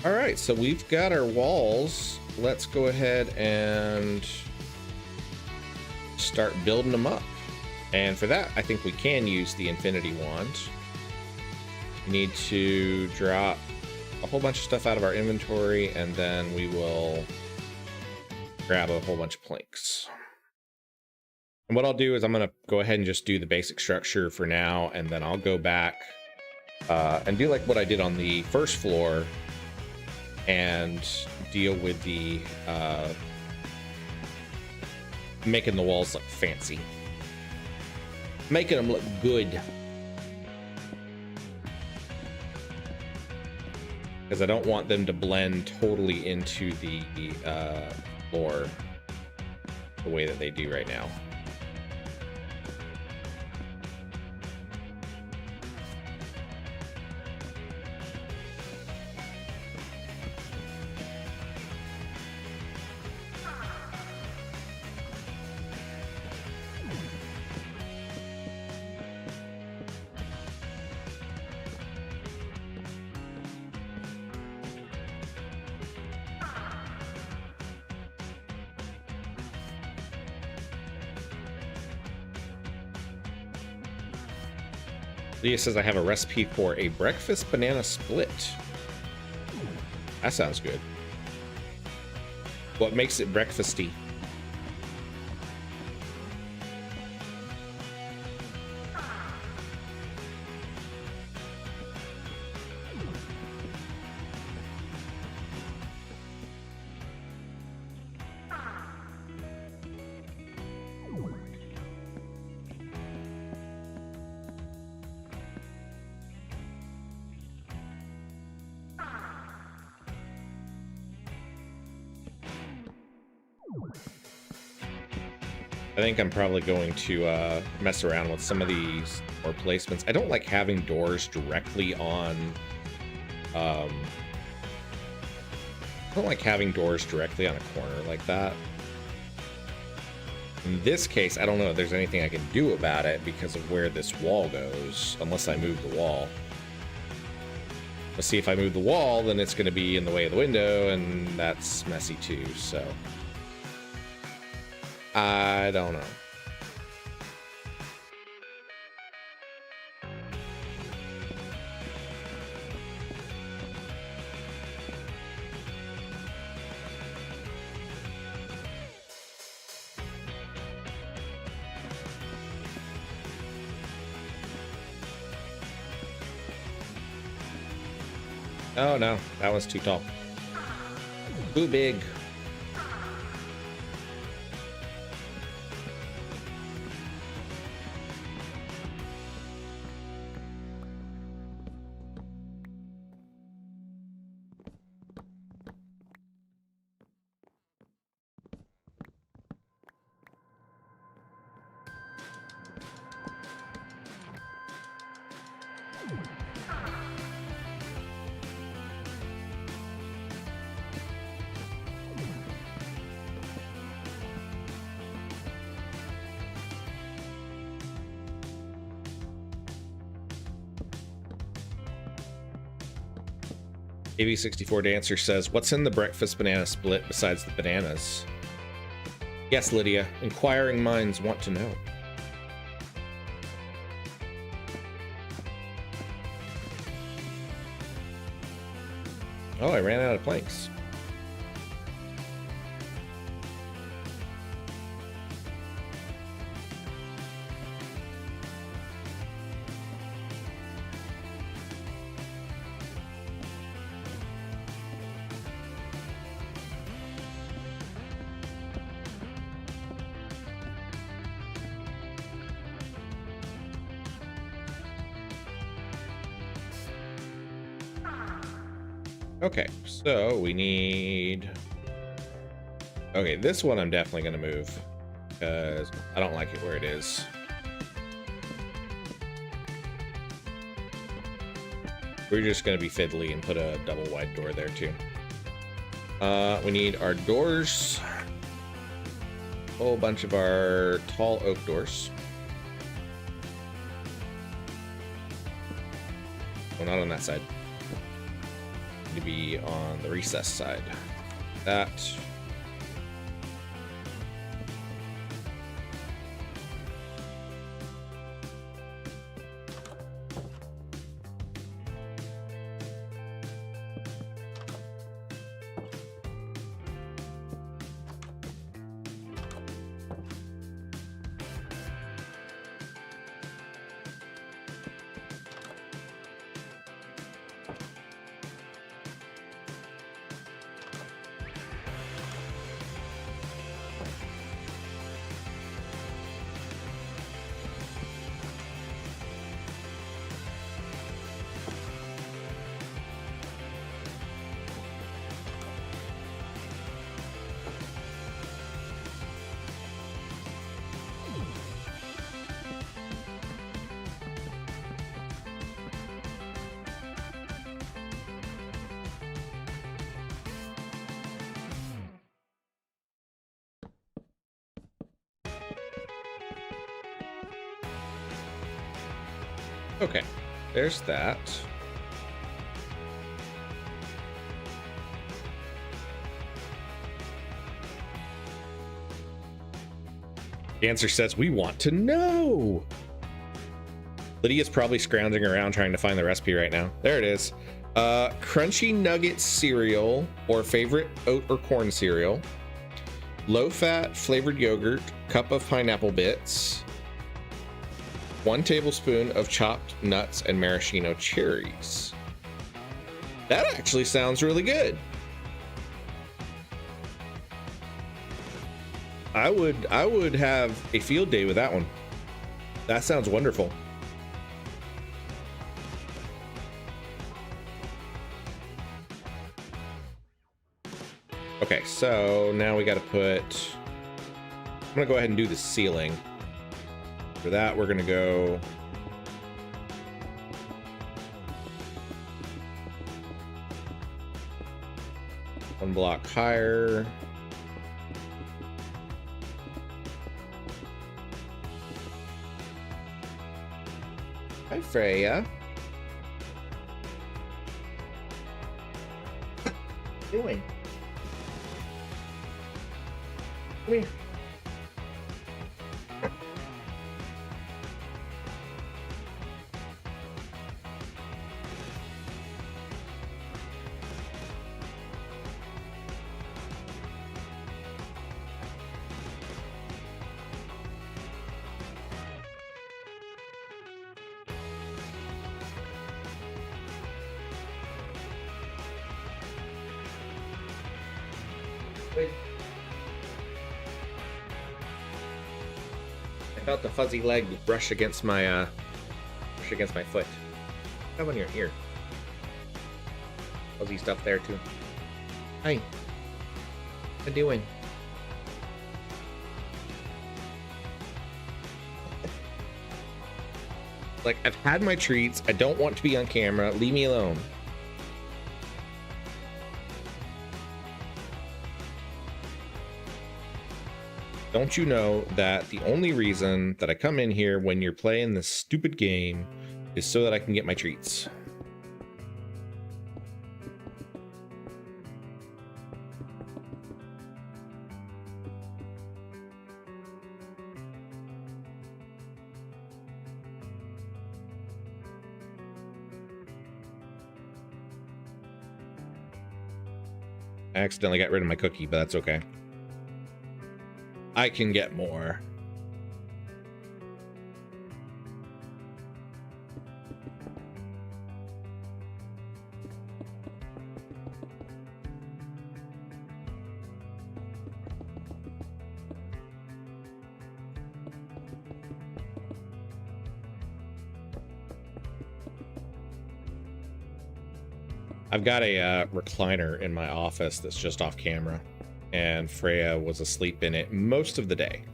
right, so we've got our walls. Let's go ahead and start building them up. And for that, I think we can use the Infinity Wand. We need to drop a whole bunch of stuff out of our inventory, and then we will grab a whole bunch of planks. And what I'll do is I'm going to go ahead and just do the basic structure for now, and then I'll go back and do like what I did on the first floor and deal with the making the walls look fancy, making them look good, because I don't want them to blend totally into the floor the way that they do right now. Leah says I have a recipe for a breakfast banana split. That sounds good. What makes it breakfasty? I think I'm probably going to mess around with some of these door placements. I don't like having doors directly on. I don't like having doors directly on a corner like that. In this case, I don't know if there's anything I can do about it because of where this wall goes, unless I move the wall. Let's see, if I move the wall, then it's going to be in the way of the window, and that's messy too, so I don't know. Oh no, that one's too tall. Too big. AV64 Dancer says, what's in the breakfast banana split besides the bananas? Yes, Lydia. Inquiring minds want to know. Oh, I ran out of planks. Okay, so we need... Okay, this one I'm definitely going to move, because I don't like it where it is. We're just going to be fiddly and put a double wide door there too. We need our doors. A whole bunch of our tall oak doors. Oh, not on that side. To be on the recess side. That. Okay, there's that. The answer says, we want to know. Lydia's probably scrounging around trying to find the recipe right now. There it is. Crunchy nugget cereal or favorite oat or corn cereal. Low-fat flavored yogurt, cup of pineapple bits. 1 tablespoon of chopped nuts and maraschino cherries. That actually sounds really good. I would have a field day with that one. That sounds wonderful. Okay, so now we got to put... I'm going to go ahead and do the ceiling. For that, we're going to go... one block higher. Hi, Freya. What are you doing? Come here. Wait. I felt the fuzzy leg brush against my foot. How on your ear? Fuzzy stuff there too. Hi. What you doing? Like, I've had my treats. I don't want to be on camera. Leave me alone. Don't you know that the only reason that I come in here when you're playing this stupid game is so that I can get my treats? I accidentally got rid of my cookie, but that's okay. I can get more. I've got a recliner in my office that's just off camera, and Freya was asleep in it most of the day.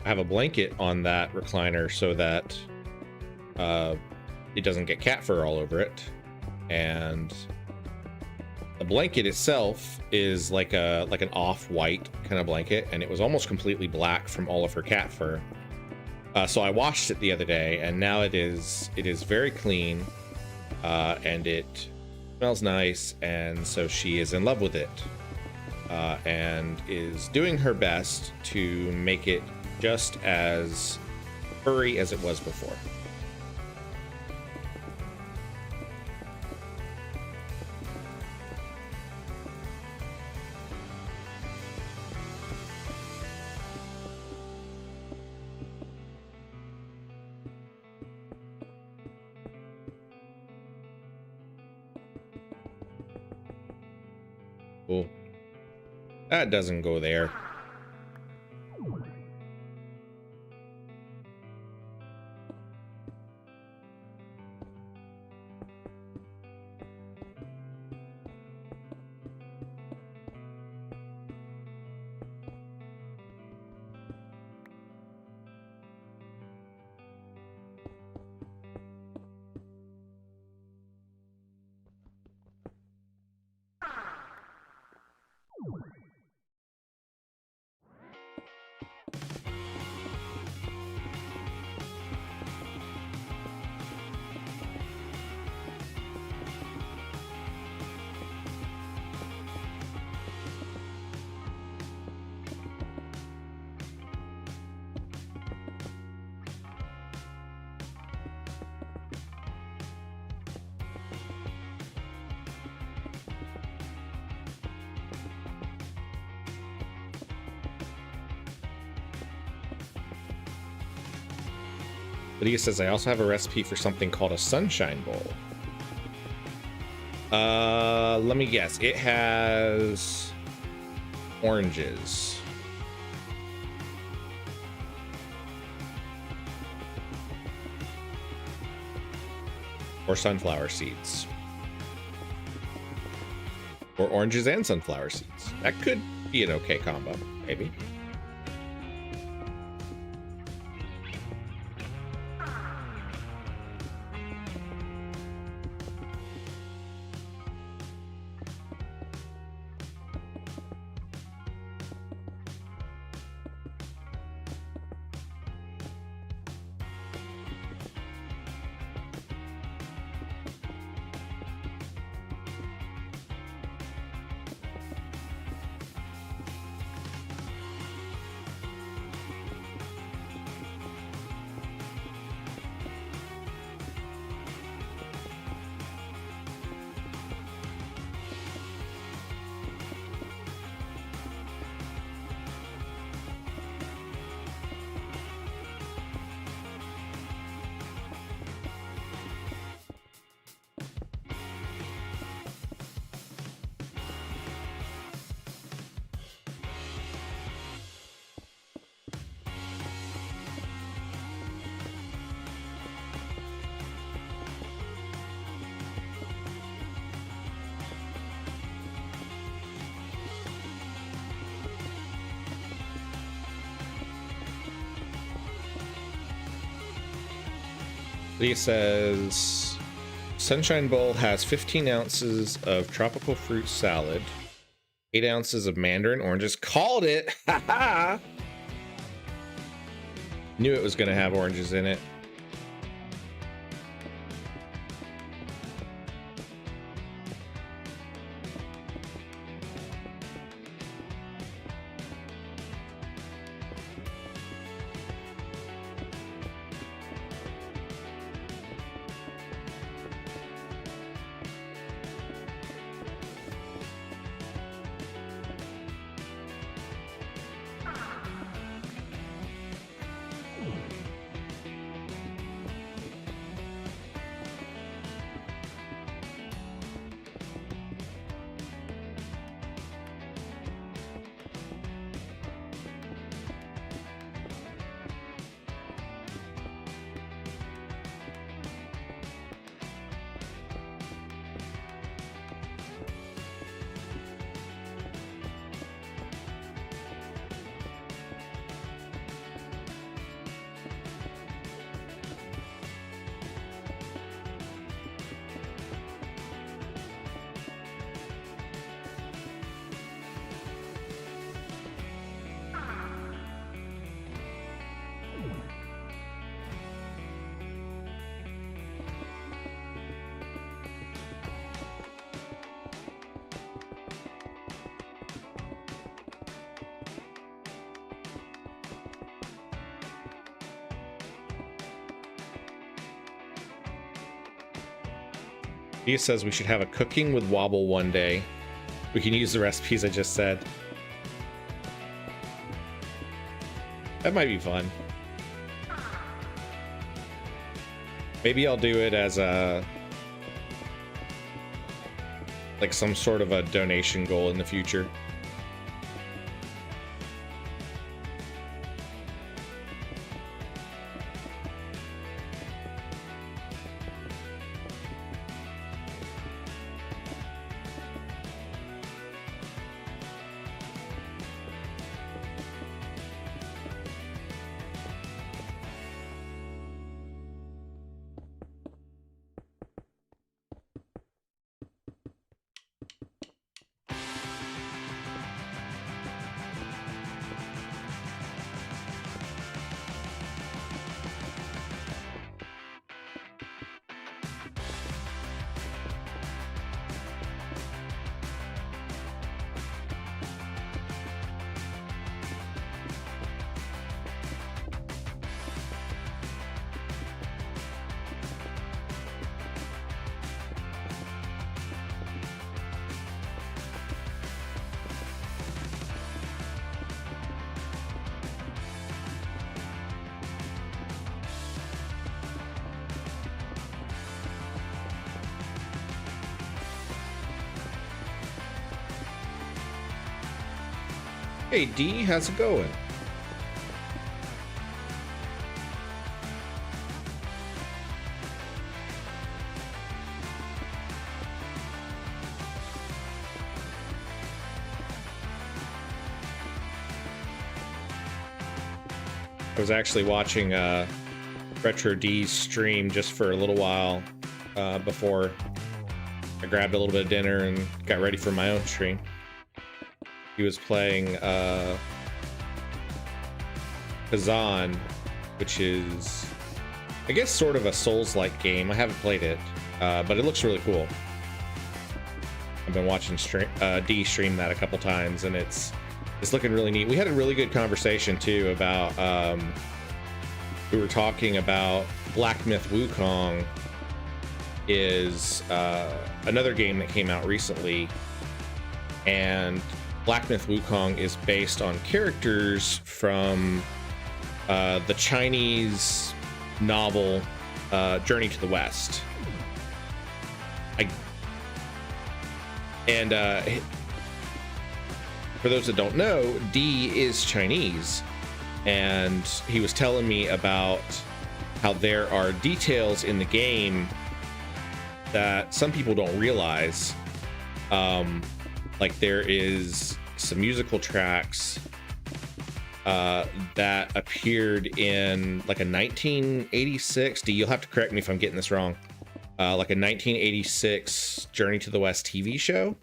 I have a blanket on that recliner so that it doesn't get cat fur all over it, and the blanket itself is like an off-white kind of blanket, and it was almost completely black from all of her cat fur. So I washed it the other day, and now it is very clean, and it smells nice, and so she is in love with it, and is doing her best to make it just as furry as it was before. Cool. That doesn't go there. Lydia says, I also have a recipe for something called a sunshine bowl. Let me guess. It has oranges. Or sunflower seeds. Or oranges and sunflower seeds. That could be an okay combo, maybe. Lydia says, Sunshine Bowl has 15 ounces of tropical fruit salad, 8 ounces of mandarin oranges. Called it! Ha ha! Knew it was going to have oranges in it. Dia says we should have a cooking with wobble one day. We can use the recipes I just said. That might be fun. Maybe I'll do it as a like some sort of a donation goal in the future. Hey D, how's it going? I was actually watching Retro D's stream just for a little while before I grabbed a little bit of dinner and got ready for my own stream. He was playing Kazan, which is, I guess, sort of a Souls-like game. I haven't played it, but it looks really cool. I've been watching D stream that a couple times, and it's looking really neat. We had a really good conversation too about we were talking about Black Myth Wukong is another game that came out recently, and Black Myth Wukong is based on characters from the Chinese novel Journey to the West. For those that don't know, D is Chinese, and he was telling me about how there are details in the game that some people don't realize. Like there is some musical tracks that appeared in like a 1986, D, you'll have to correct me if I'm getting this wrong, like a 1986 Journey to the West TV show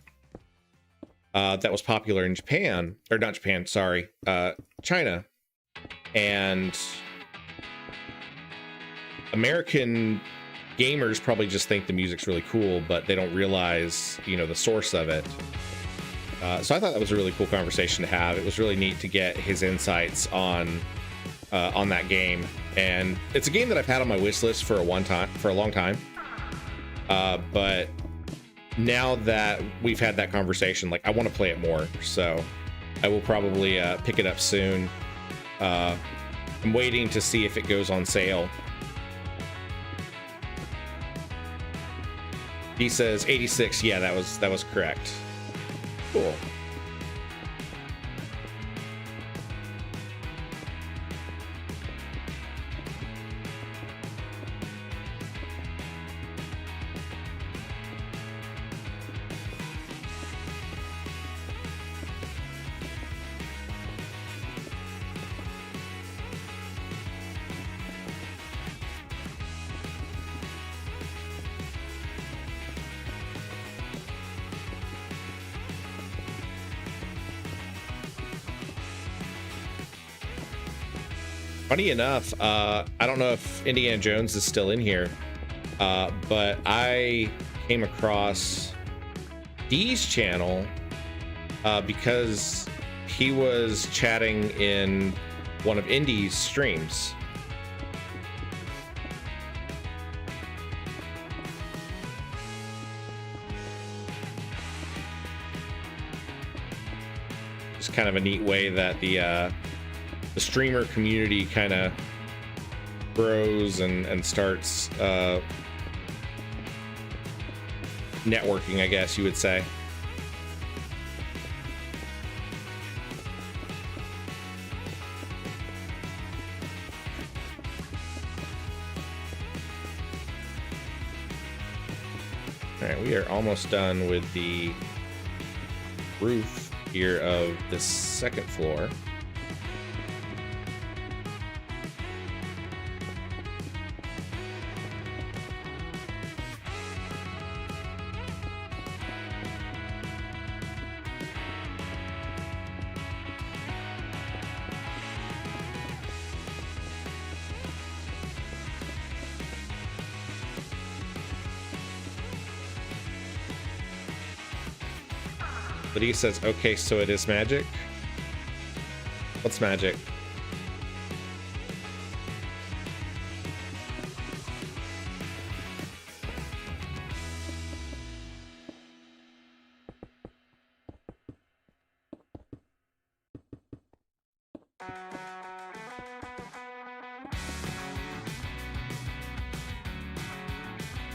that was popular in Japan, or not Japan, sorry, China. And American gamers probably just think the music's really cool, but they don't realize, you know, the source of it. So I thought that was a really cool conversation to have. It was really neat to get his insights on that game, and it's a game that I've had on my wish list for a long time. But now that we've had that conversation, like I want to play it more, so I will probably pick it up soon. I'm waiting to see if it goes on sale. He says 86. Yeah, that was correct. Cool. Funny enough, I don't know if Indiana Jones is still in here, but I came across D's channel because he was chatting in one of Indy's streams. It's kind of a neat way that the streamer community kind of grows and starts networking, I guess you would say. All right, we are almost done with the roof here of the second floor. But he says, okay, so it is magic? What's magic?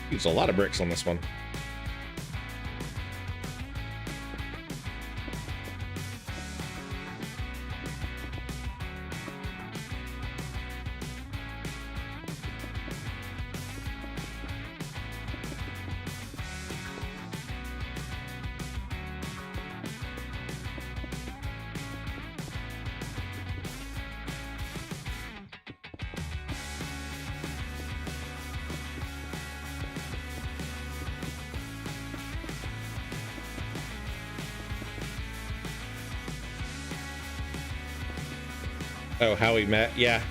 There's a lot of bricks on this one. Oh, how we met? Yeah,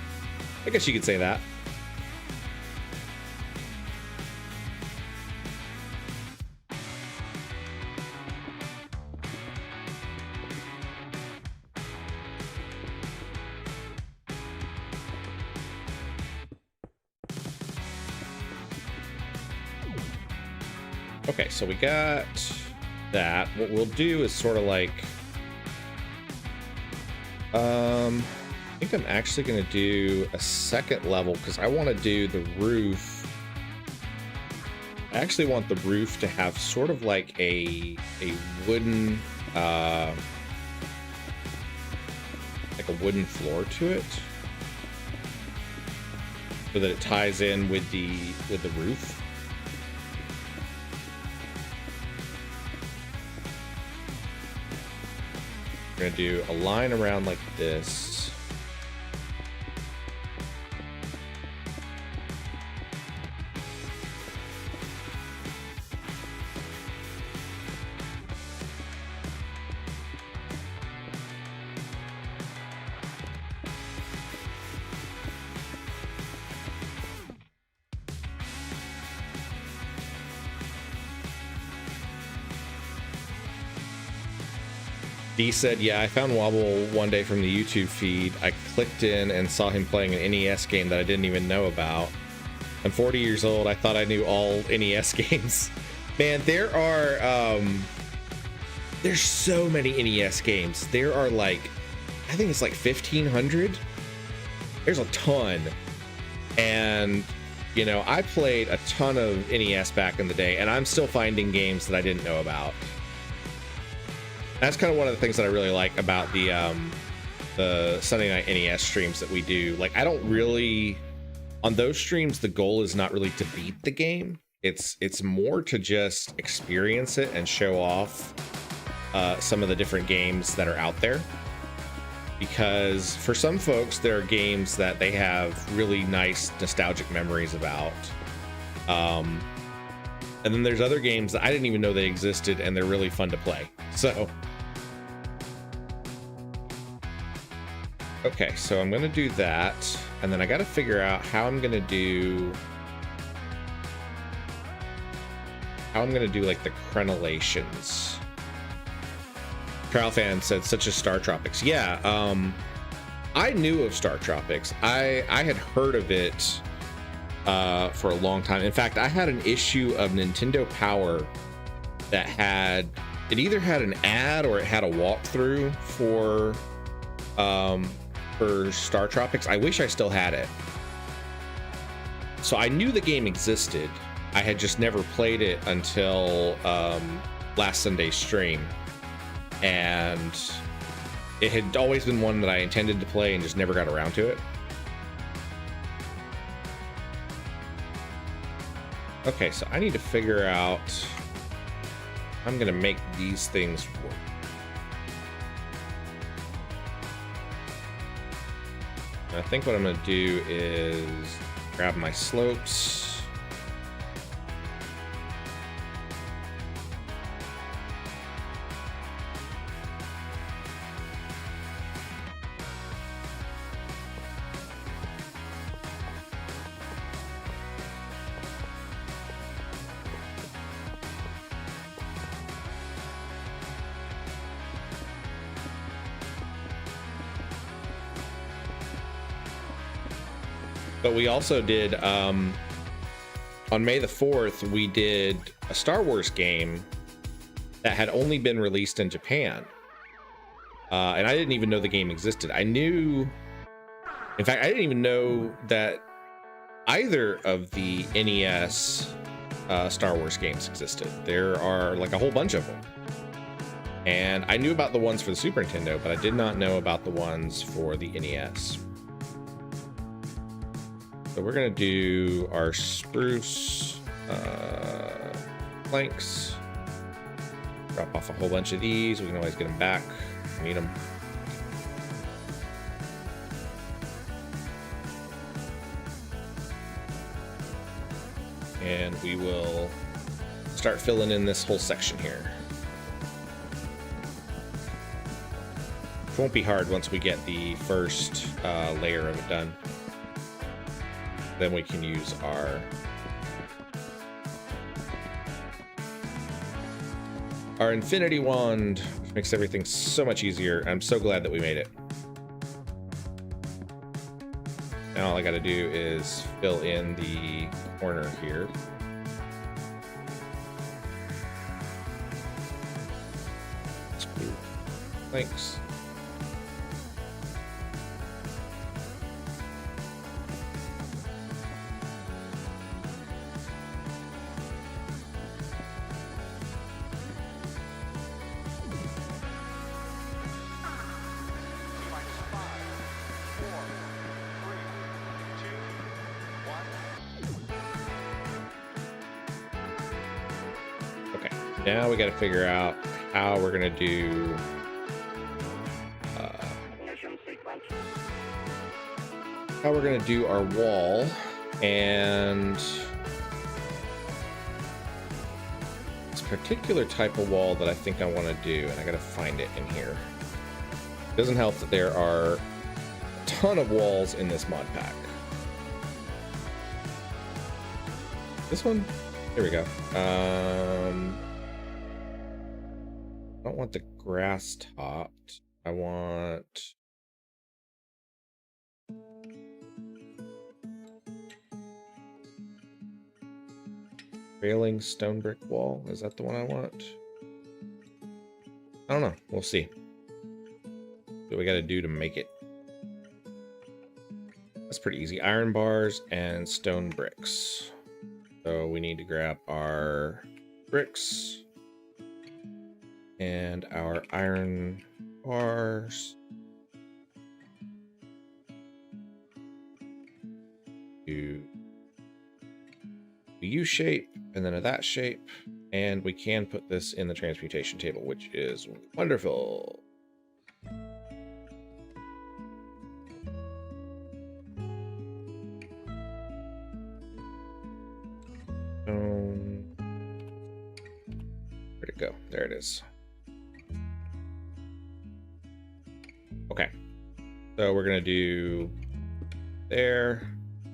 I guess you could say that. Okay, so we got that. What we'll do is sort of like, I think I'm actually going to do a second level because I want to do the roof. I actually want the roof to have sort of like a wooden, like a wooden floor to it, so that it ties in with the roof. We're gonna do a line around like this. D said, yeah, I found Wobble one day from the YouTube feed. I clicked in and saw him playing an NES game that I didn't even know about. I'm 40 years old. I thought I knew all NES games. Man, there are, there's so many NES games. There are like, I think it's like 1,500. There's a ton. And, you know, I played a ton of NES back in the day, and I'm still finding games that I didn't know about. That's kind of one of the things that I really like about the Sunday night NES streams that we do. Like, I don't really, on those streams, the goal is not really to beat the game. It's more to just experience it and show off some of the different games that are out there. Because for some folks, there are games that they have really nice nostalgic memories about. And then there's other games that I didn't even know they existed, and they're really fun to play. So, okay, so I'm gonna do that, and then I gotta figure out how I'm gonna do like the crenellations. Trial Fan said, such as Star Tropics. Yeah, I knew of Star Tropics. I had heard of it for a long time. In fact, I had an issue of Nintendo Power that had, it either had an ad or it had a walkthrough for Star Tropics. I wish I still had it. So I knew the game existed. I had just never played it until last Sunday's stream. And it had always been one that I intended to play and just never got around to it. Okay, so I need to figure out how I'm gonna make these things work. I think what I'm gonna do is grab my slopes. But we also did, on May the 4th, we did a Star Wars game that had only been released in Japan. And I didn't even know the game existed. I knew, in fact, I didn't even know that either of the NES Star Wars games existed. There are like a whole bunch of them. And I knew about the ones for the Super Nintendo, but I did not know about the ones for the NES. So we're gonna do our spruce planks. Drop off a whole bunch of these. We can always get them back. Need them. And we will start filling in this whole section here. Won't be hard once we get the first layer of it done. Then we can use our infinity wand, which makes everything so much easier. I'm so glad that we made it. And all I gotta do is fill in the corner here. Thanks. Okay, now we got to figure out how we're gonna do our wall, and this particular type of wall that I think I want to do, and I gotta find it in here. It doesn't help that there are a ton of walls in this mod pack. This one, here we go. I don't want the grass topped. I want railing stone brick wall. Is that the one I want? I don't know. We'll see. What we got to do to make it. That's pretty easy. Iron bars and stone bricks. So we need to grab our bricks and our iron bars. Do a U shape and then a that shape, and we can put this in the transmutation table, which is wonderful. Where'd it go? There it is. Okay, so we're gonna do there.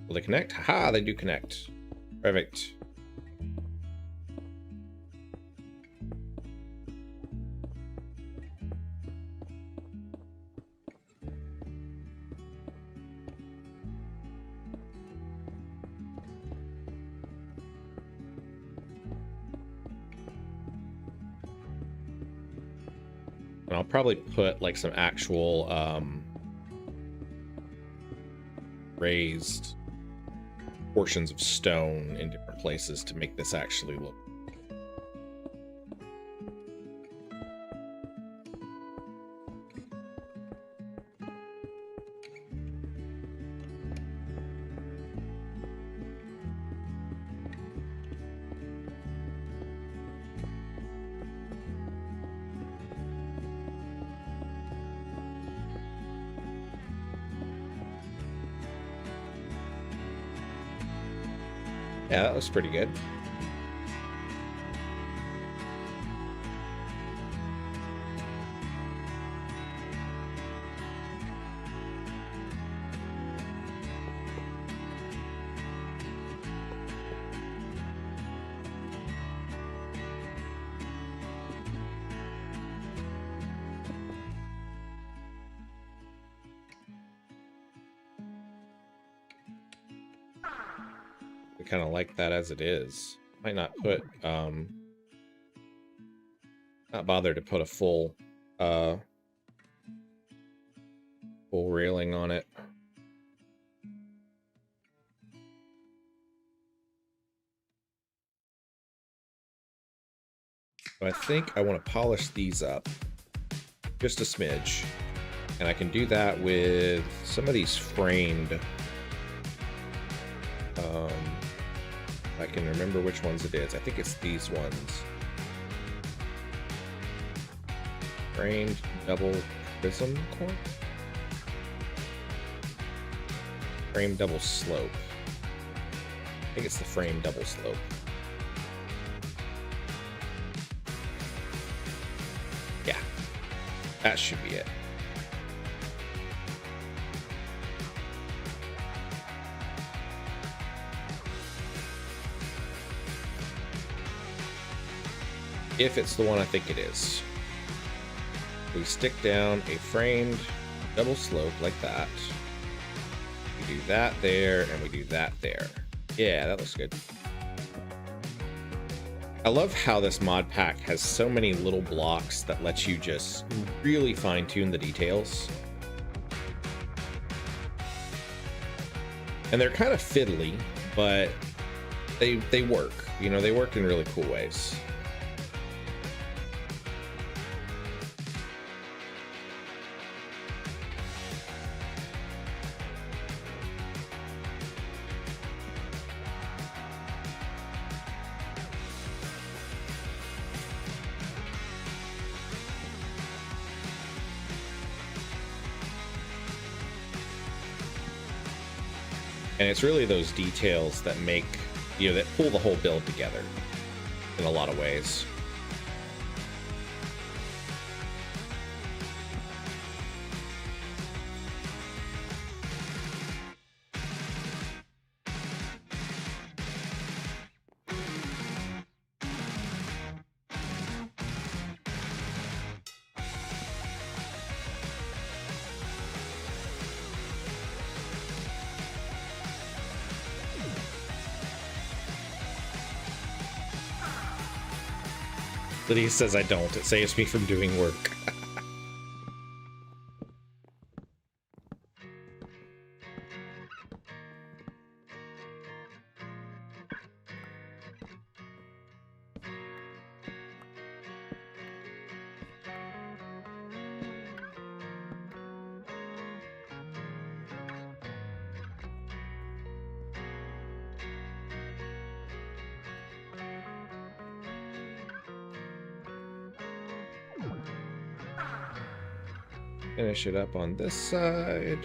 Will they connect? Haha, they do connect. Perfect. And I'll probably put like some actual raised portions of stone in different places to make this actually look. Yeah, that was pretty good. Kind of like that as it is. Might not put not bother to put a full railing on it. So I think I want to polish these up just a smidge, and I can do that with some of these framed I can remember which ones it is. I think it's these ones. Framed double prism core? Frame double slope. I think it's the frame double slope. Yeah, that should be it. if it's the one I think it is. We stick down a framed double slope like that. We do that there, and we do that there. Yeah, that looks good. I love how this mod pack has so many little blocks that lets you just really fine-tune the details. And they're kind of fiddly, but they work. You know, they work in really cool ways. And it's really those details that make, you know, that pull the whole build together in a lot of ways. Lydia says I don't. It saves me from doing work. Finish it up on this side.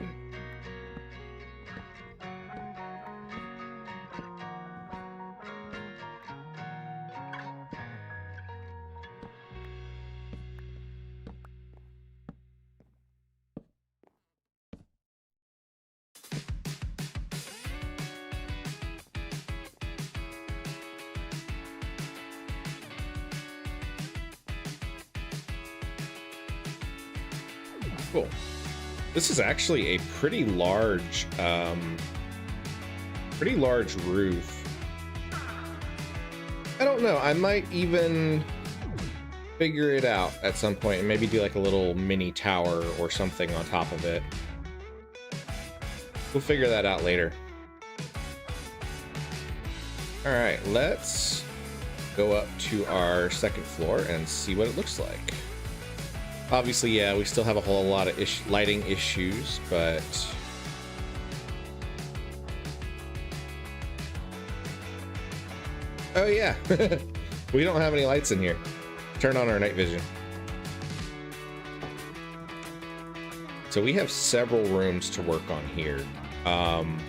Cool. This is actually a pretty large roof. I don't know. I might even figure it out at some point and maybe do like a little mini tower or something on top of it. We'll figure that out later. All right, let's go up to our second floor and see what it looks like. Obviously, yeah, we still have a whole lot of lighting issues, but oh yeah, we don't have any lights in here. Turn on our night vision. So we have several rooms to work on here, and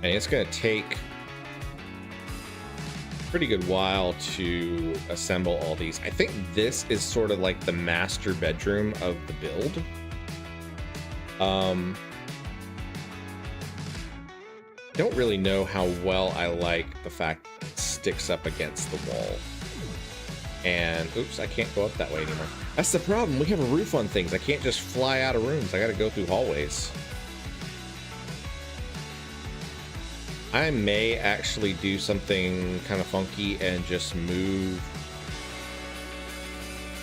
it's going to take pretty good while to assemble all these. I think this is sort of like the master bedroom of the build. Don't really know how well I like the fact that it sticks up against the wall. And oops, I can't go up that way anymore. That's the problem. We have a roof on things. I can't just fly out of rooms. I got to go through hallways. I may actually do something kind of funky and just move.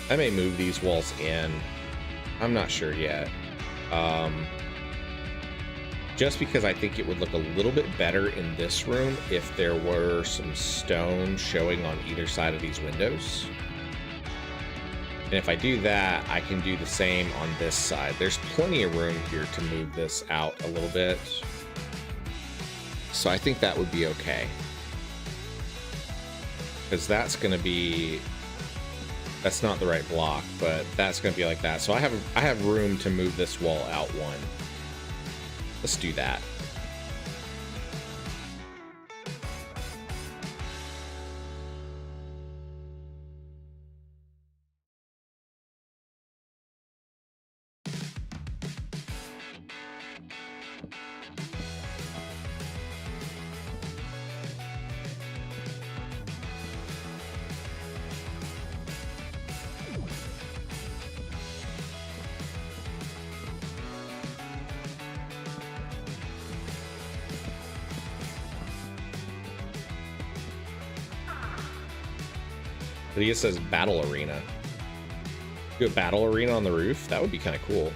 I may move these walls in. I'm not sure yet. Just because I think it would look a little bit better in this room if there were some stone showing on either side of these windows. And if I do that, I can do the same on this side. There's plenty of room here to move this out a little bit. So I think that would be okay. Because that's going to be... That's not the right block, but that's going to be like that. So I have room to move this wall out one. Let's do that. But he says battle arena. Do a battle arena on the roof? That would be kind of cool.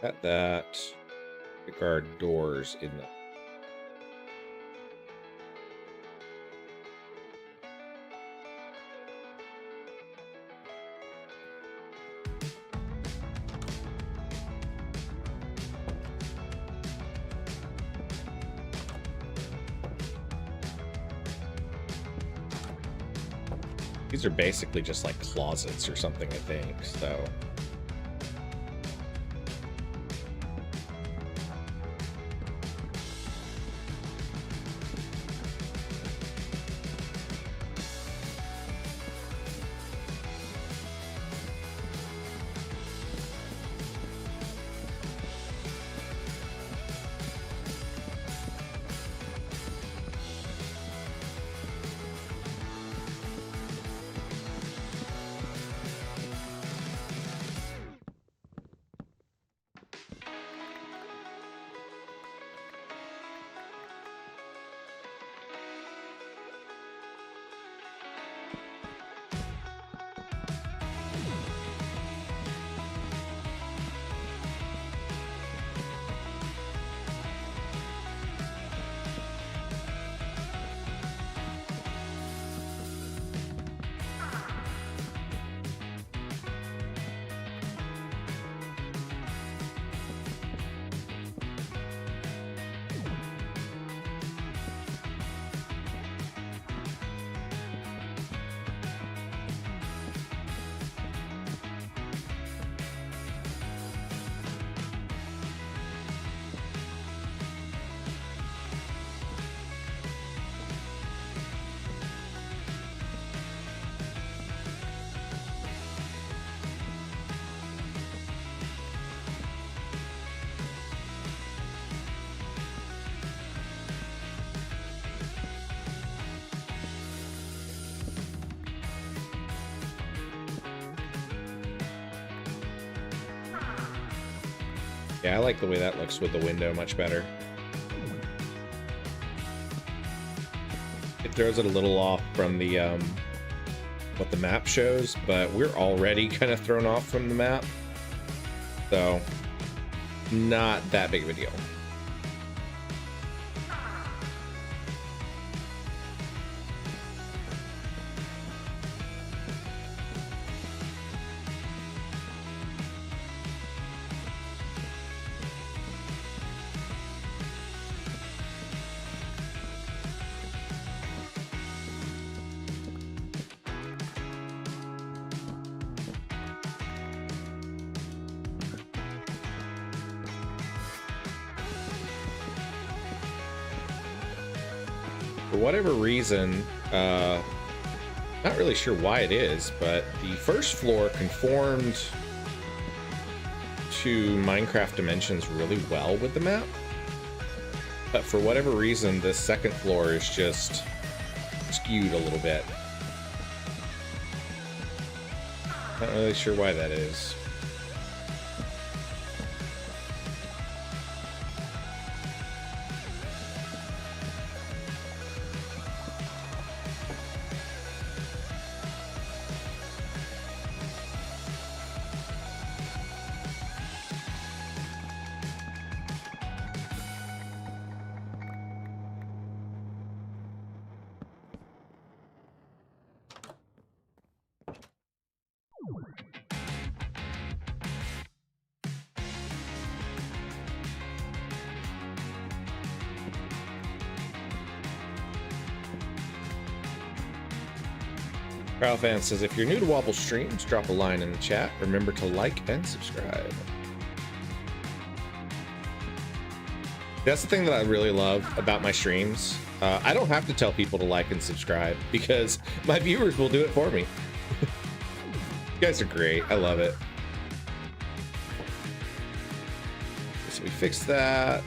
Got that. Pick our doors in the... These are basically just like closets or something, I think, so... Yeah, I like the way that looks with the window much better. It throws it a little off from the what the map shows, but we're already kind of thrown off from the map, so not that big of a deal. For whatever reason, not really sure why it is, but the first floor conformed to Minecraft dimensions really well with the map. But for whatever reason, this second floor is just skewed a little bit. Not really sure why that is. Crowfan says, if you're new to Wobble Streams, drop a line in the chat. Remember to like and subscribe. That's the thing that I really love about my streams. I don't have to tell people to like and subscribe because my viewers will do it for me. You guys are great. I love it. So we fixed that.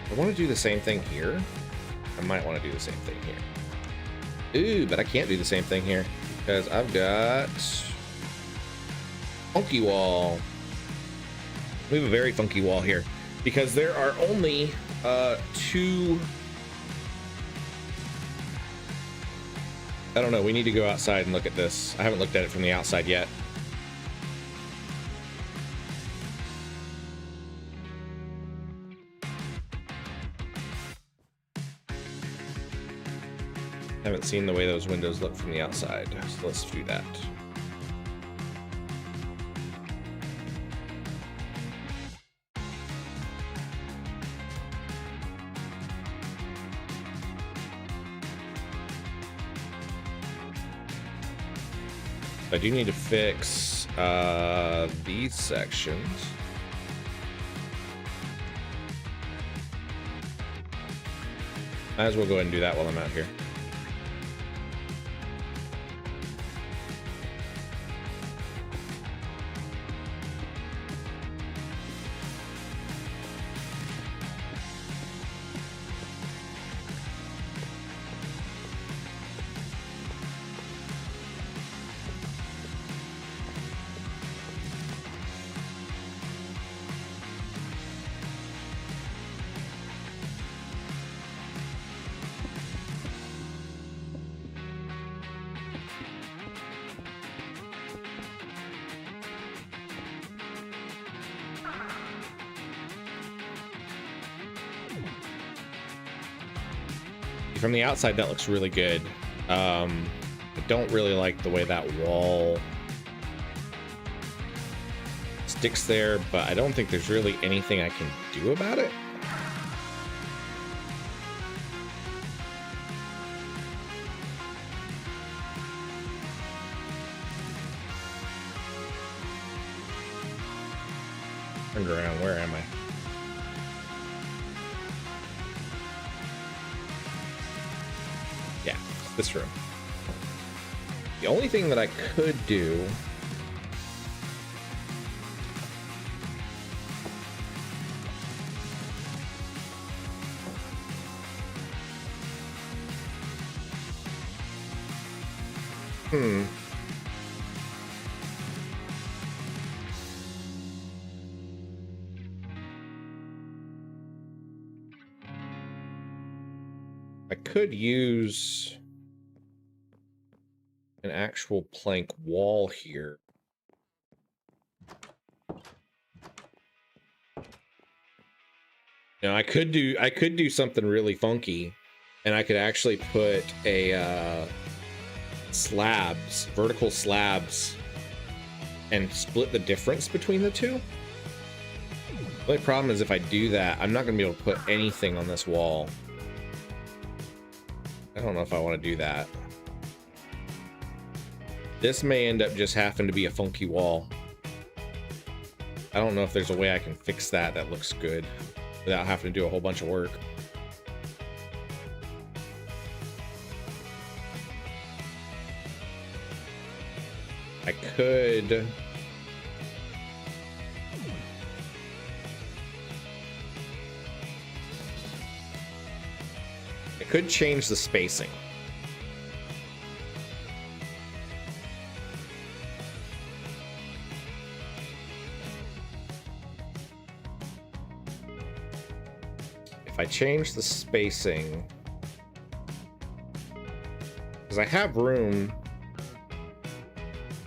I want to do the same thing here. I might want to do the same thing here. Ooh, but I can't do the same thing here because I've got funky wall. We have a very funky wall here because there are only two. I don't know. We need to go outside and look at this. I haven't looked at it from the outside yet. Haven't seen the way those windows look from the outside, so let's do that. I do need to fix these sections. Might as well go ahead and do that while I'm out here. From the outside, that looks really good. I don't really like the way that wall sticks there, but I don't think there's really anything I can do about it. Turned around, where am I? This room. The only thing that I could do I could use an actual plank wall here. Now I could do something really funky, and I could actually put a vertical slabs, and split the difference between the two. The only problem is if I do that, I'm not gonna be able to put anything on this wall. I don't know if I want to do that. This may end up just having to be a funky wall. I don't know if there's a way I can fix that that looks good without having to do a whole bunch of work. I could... change the spacing. If I change the spacing, because I have room.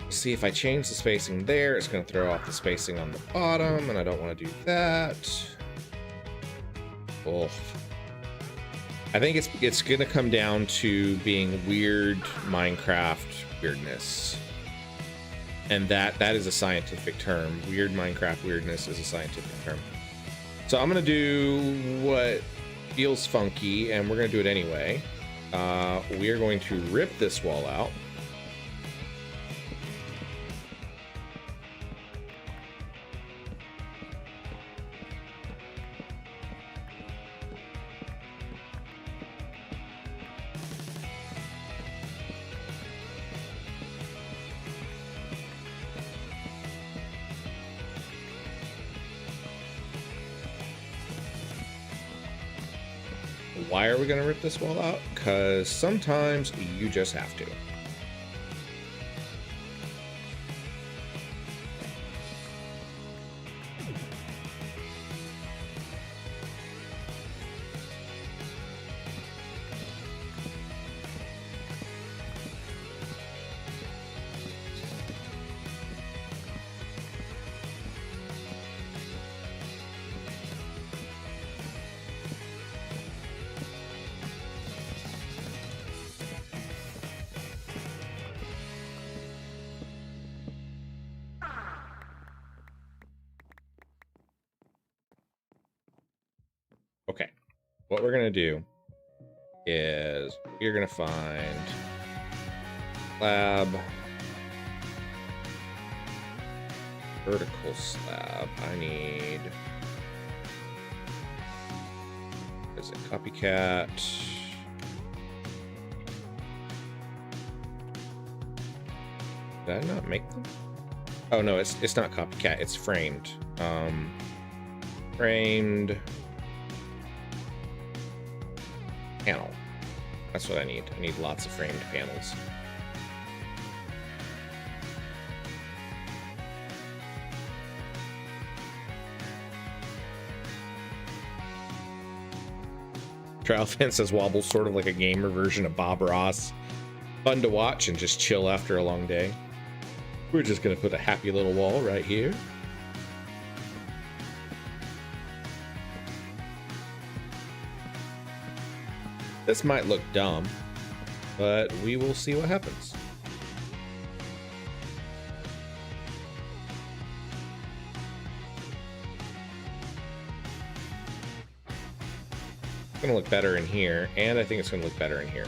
See, if I change the spacing there, it's going to throw off the spacing on the bottom, and I don't want to do that. Oh. I think it's going to come down to being weird Minecraft weirdness. And that is a scientific term. Weird Minecraft weirdness is a scientific term. So I'm going to do what feels funky, and we're going to do it anyway. we are going to rip this wall out. Why are we going to rip this wall out? Because sometimes you just have to. Okay, what we're gonna do is we're gonna find slab, vertical slab. I need, is it copycat? Did I not make them? Oh no, it's not copycat, it's framed. Framed panel. That's what I need. I need lots of framed panels. Trial Fence says wobbles sort of like a gamer version of Bob Ross. Fun to watch and just chill after a long day. We're just gonna put a happy little wall right here. This might look dumb, but we will see what happens. It's gonna look better in here, and I think it's gonna look better in here.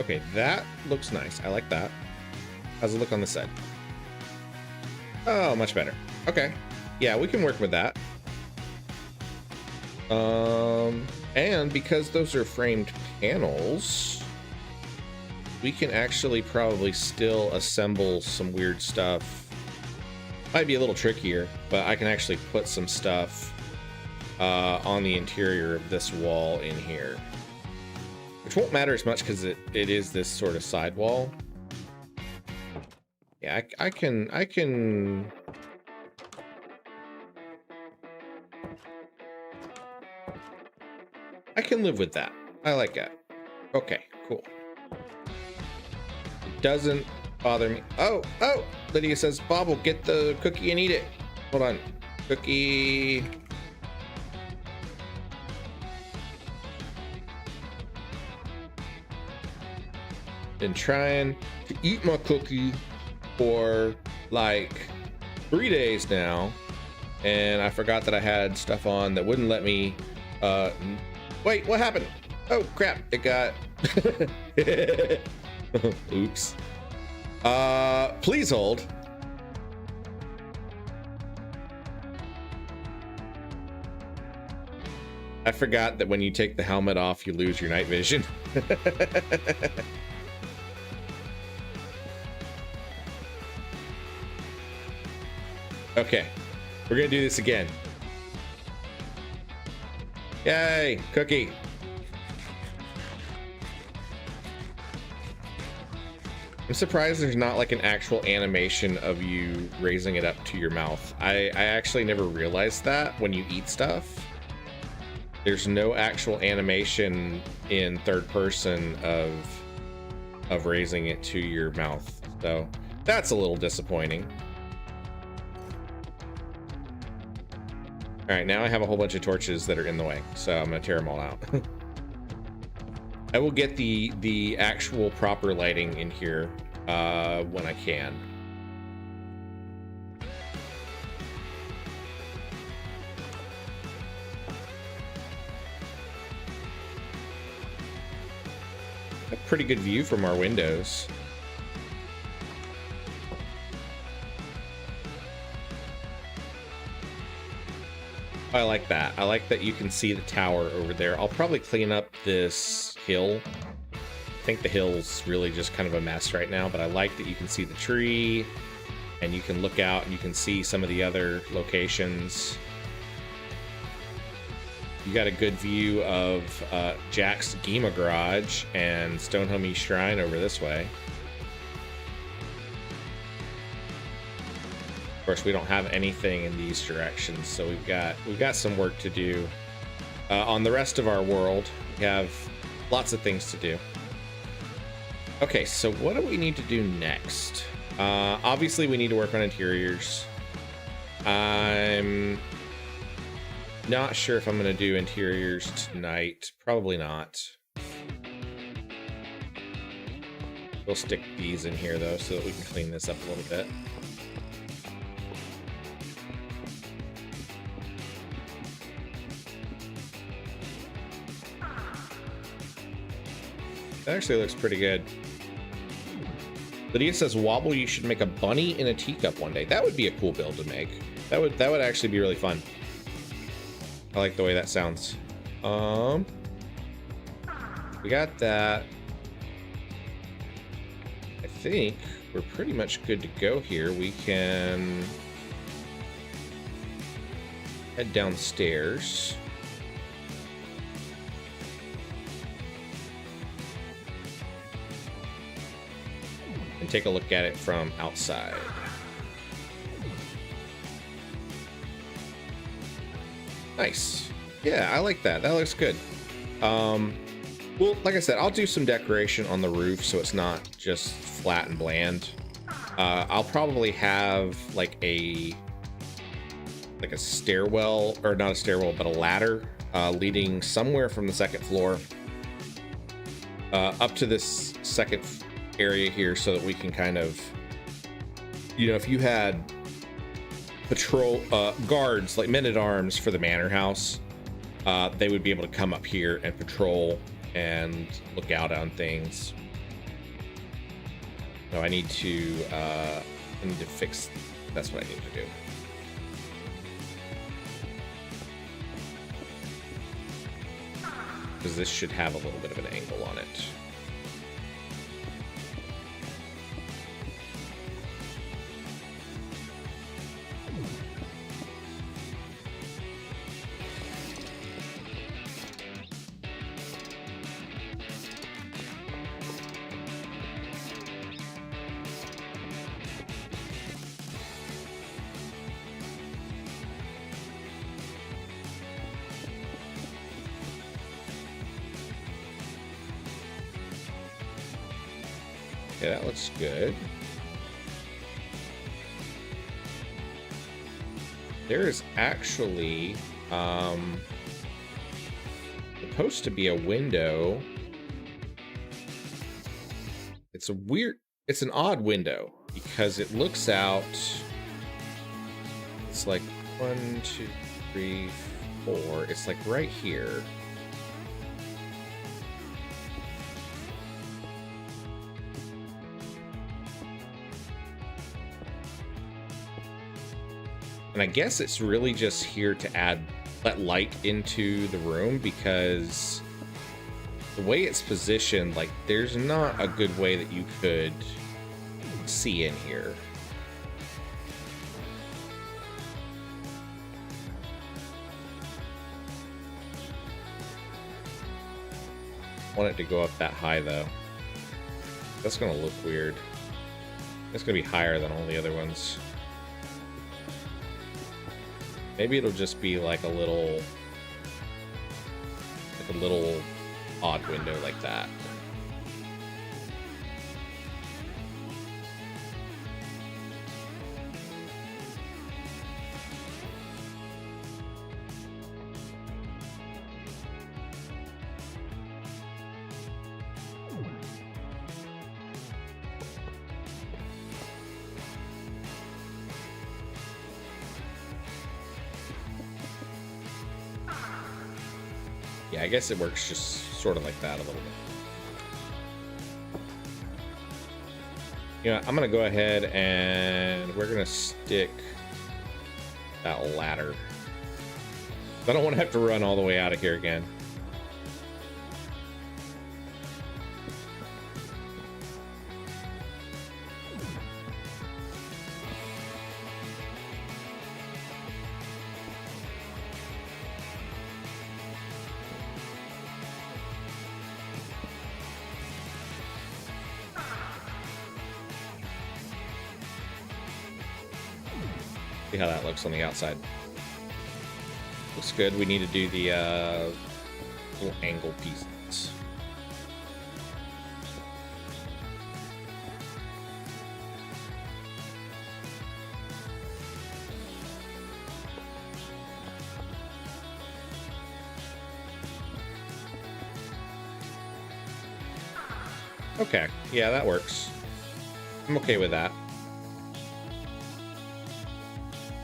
Okay, that looks nice. I like that. How's it look on this side? Oh, much better. Okay. Yeah, we can work with that. And because those are framed panels, we can actually probably still assemble some weird stuff. Might be a little trickier, but I can actually put some stuff on the interior of this wall in here. Which won't matter as much because it is this sort of sidewall. Yeah, I can live with that. I like that. Okay, cool. It doesn't bother me. Oh, Lydia says, Bob will get the cookie and eat it. Hold on. Cookie. Been trying to eat my cookie for like 3 days now, and I forgot that I had stuff on that wouldn't let me. Wait, what happened? Oh crap! It got. Oops. Please hold. I forgot that when you take the helmet off, you lose your night vision. Okay, we're gonna do this again. Yay, cookie. I'm surprised there's not like an actual animation of you raising it up to your mouth. I actually never realized that when you eat stuff. There's no actual animation in third person of raising it to your mouth. So that's a little disappointing. All right, now I have a whole bunch of torches that are in the way, so I'm gonna tear them all out. I will get the actual proper lighting in here when I can. A pretty good view from our windows. I like that. I like that you can see the tower over there. I'll probably clean up this hill. I think the hill's really just kind of a mess right now, but I like that you can see the tree and you can look out and you can see some of the other locations. You got a good view of Jack's Gema Garage and Stonehomie Shrine over this way. Of course, we don't have anything in these directions, so we've got some work to do. On the rest of our world, we have lots of things to do. Okay, so what do we need to do next? Obviously, we need to work on interiors. I'm not sure if I'm going to do interiors tonight. Probably not. We'll stick these in here, though, so that we can clean this up a little bit. That actually looks pretty good. Lydia says, Wobble, you should make a bunny in a teacup one day. That would be a cool build to make. That would actually be really fun. I like the way that sounds. We got that. I think we're pretty much good to go here. We can head downstairs. And take a look at it from outside. Nice. Yeah, I like that. That looks good. Well, like I said, I'll do some decoration on the roof so it's not just flat and bland. I'll probably have like a stairwell, or not a stairwell, but a ladder leading somewhere from the second floor up to this second area here, so that we can kind of, you know, if you had patrol guards like men-at-arms for the manor house, they would be able to come up here and patrol and look out on things. No, I need to fix. That's what I need to do. Because this should have a little bit of an angle on it. Okay, that looks good. There is actually supposed to be a window. It's an odd window because it looks out. It's like 1, 2, 3, 4. It's like right here. And I guess it's really just here to let light into the room, because the way it's positioned, like, there's not a good way that you could see in here. I want it to go up that high, though. That's gonna look weird. It's gonna be higher than all the other ones. Maybe it'll just be like a little odd window like that. Yeah, I guess it works just sort of like that a little bit. You know, I'm gonna go ahead and we're gonna stick that ladder. I don't want to have to run all the way out of here again. See how that looks on the outside. Looks good. We need to do the little angle pieces. Okay, yeah, that works. I'm okay with that.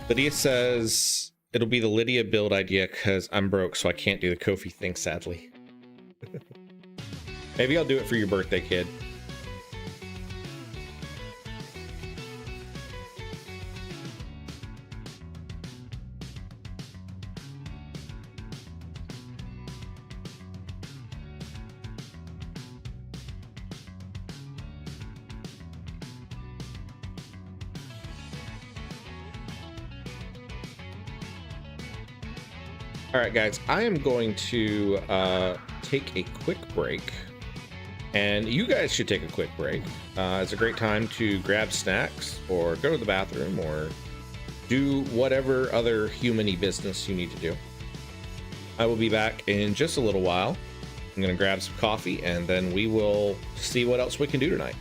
Lydia says it'll be the Lydia build idea because I'm broke, so I can't do the Kofi thing, sadly. Maybe I'll do it for your birthday, kid. All right, guys, I am going to take a quick break, and you guys should take a quick break. It's a great time to grab snacks or go to the bathroom or do whatever other human-y business you need to do. I will be back in just a little while. I'm going to grab some coffee, and then we will see what else we can do tonight.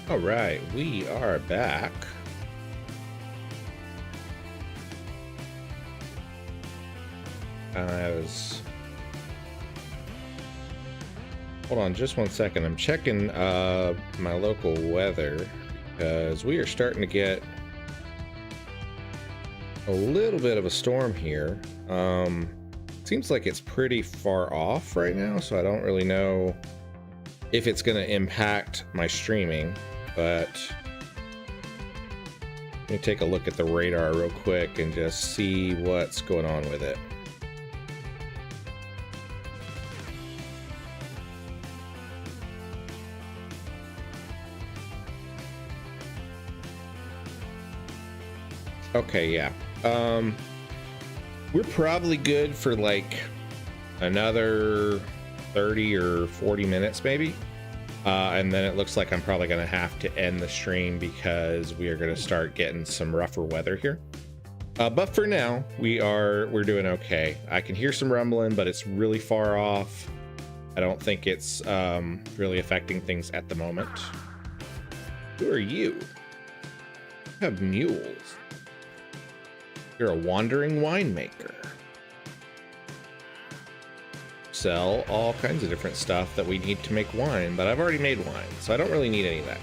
All right, we are back. Hold on just one second. I'm checking my local weather because we are starting to get a little bit of a storm here. Seems like it's pretty far off right now, so I don't really know if it's going to impact my streaming, but let me take a look at the radar real quick and just see what's going on with it. Okay, yeah. We're probably good for like another 30 or 40 minutes maybe. And then it looks like I'm probably going to have to end the stream because we are going to start getting some rougher weather here. But for now, we're doing okay. I can hear some rumbling, but it's really far off. I don't think it's really affecting things at the moment. Who are you? You have mules. You're a wandering winemaker. Sell all kinds of different stuff that we need to make wine, but I've already made wine, so I don't really need any of that.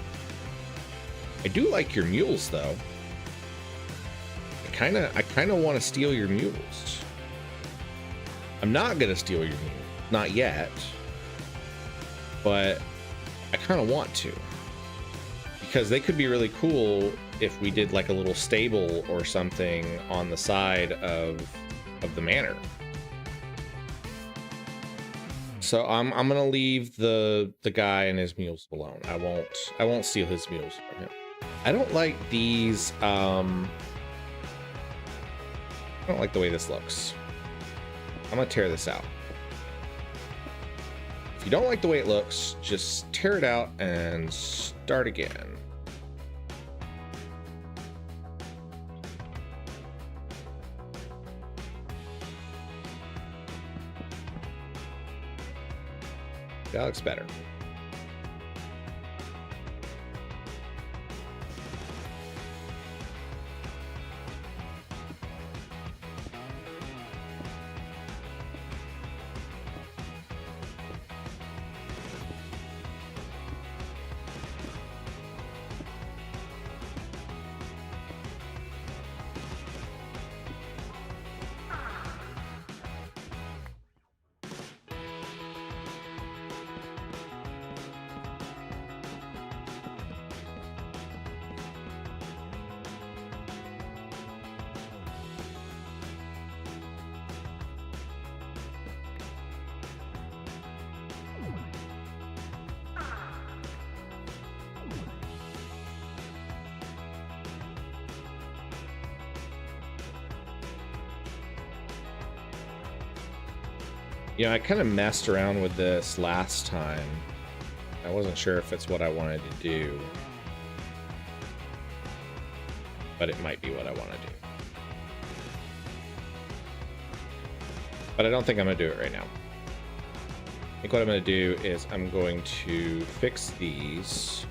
I do like your mules, though. I kind of want to steal your mules. I'm not gonna steal your mules, not yet, but I kind of want to because they could be really cool if we did like a little stable or something on the side of the manor. So I'm gonna leave the guy and his mules alone. I won't steal his mules from him. I don't like these. I don't like the way this looks. I'm gonna tear this out. If you don't like the way it looks, just tear it out and start again. That looks better. You know, I kind of messed around with this last time. I wasn't sure if it's what I wanted to do, but it might be what I want to do. But I don't think I'm going to do it right now. I think what I'm going to do is I'm going to fix these.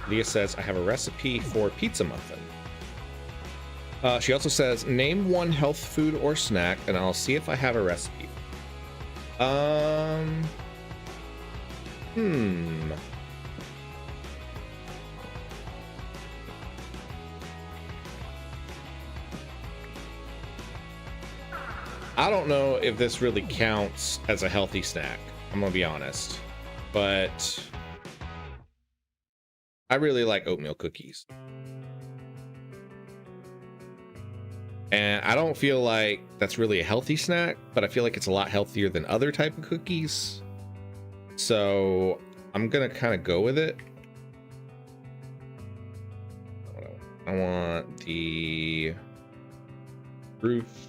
Leah says, I have a recipe for pizza muffin. She also says, name one health food or snack, and I'll see if I have a recipe. I don't know if this really counts as a healthy snack. I'm gonna be honest, but I really like oatmeal cookies. And I don't feel like that's really a healthy snack, but I feel like it's a lot healthier than other type of cookies. So I'm gonna kind of go with it. I want the roof.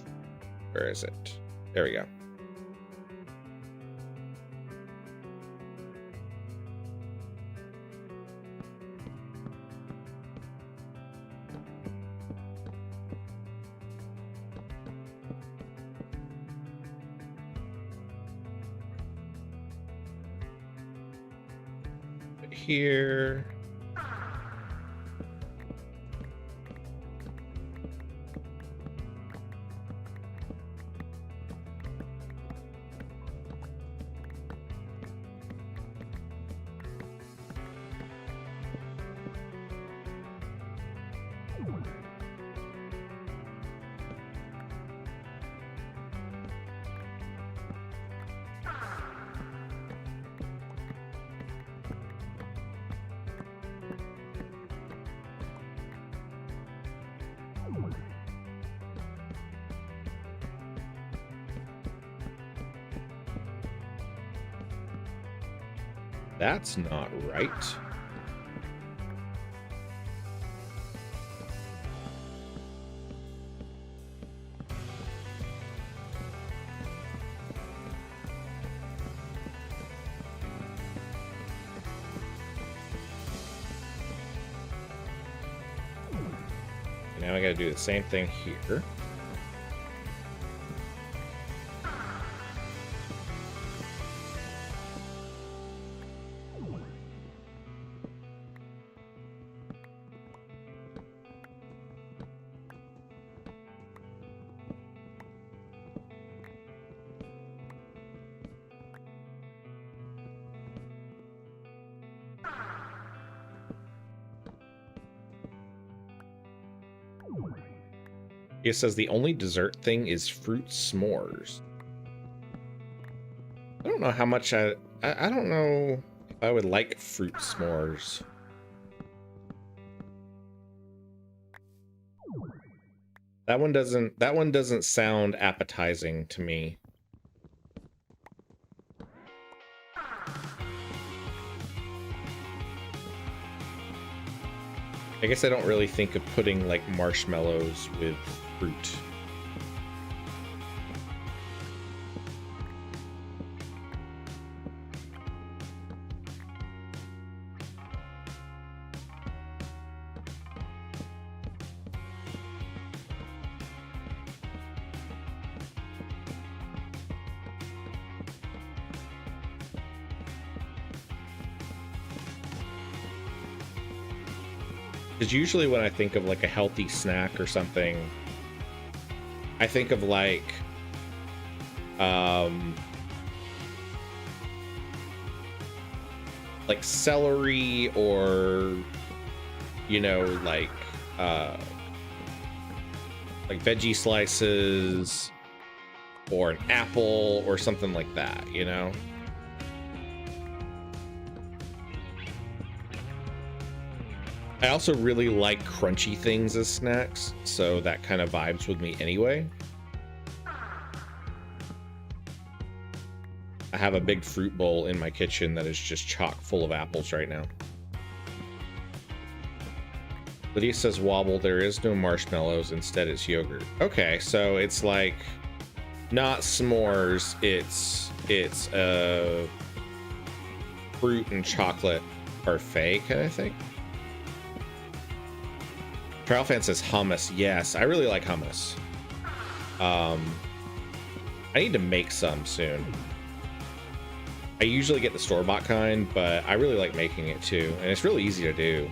Where is it? There we go. here. That's not right. Now I gotta do the same thing here. It says the only dessert thing is fruit s'mores. I don't know how much I don't know if I would like fruit s'mores. That one doesn't sound appetizing to me. I guess I don't really think of putting like marshmallows with fruit. Because usually when I think of like a healthy snack or something, I think of like celery, or you know, like veggie slices, or an apple or something like that, you know. I also really like crunchy things as snacks, so that kind of vibes with me anyway. I have a big fruit bowl in my kitchen that is just chock full of apples right now. Lydia says, Wobble, there is no marshmallows, instead it's yogurt. Okay, so it's like not s'mores, it's a fruit and chocolate parfait kind of thing. Trial Fan says hummus. Yes, I really like hummus. I need to make some soon. I usually get the store-bought kind, but I really like making it too, and it's really easy to do.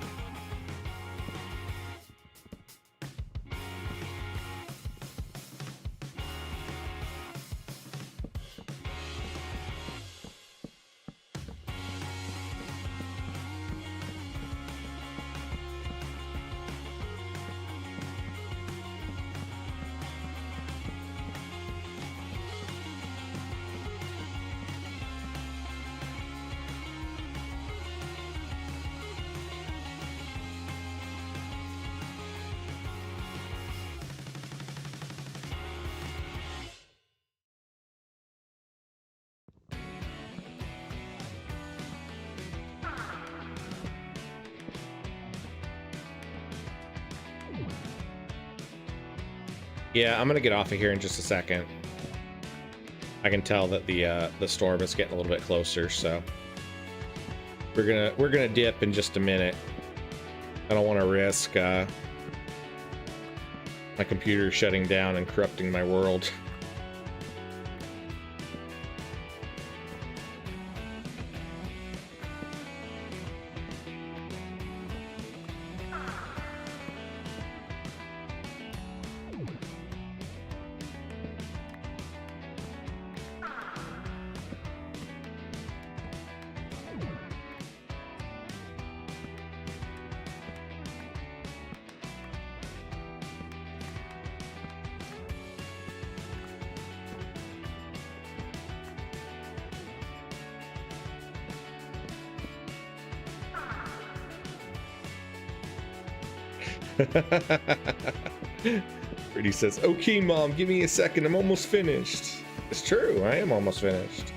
Yeah, I'm gonna get off of here in just a second. I can tell that the storm is getting a little bit closer, so we're gonna dip in just a minute. I don't want to risk my computer shutting down and corrupting my world. Brittany says, okay, Mom, give me a second. I'm almost finished. It's true. I am almost finished.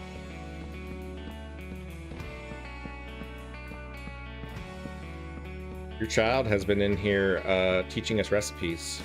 Your child has been in here teaching us recipes.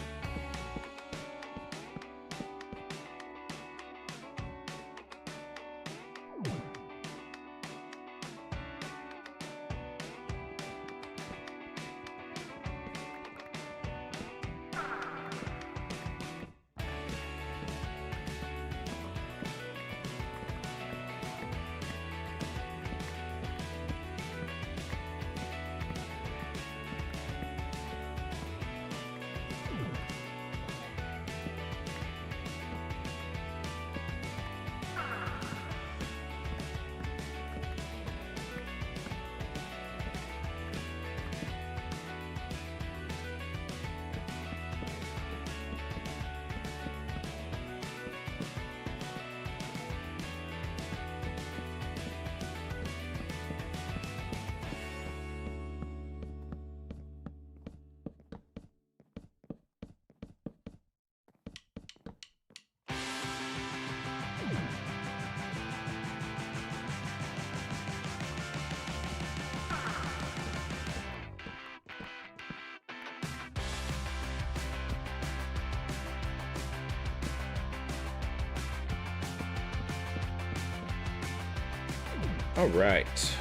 All right,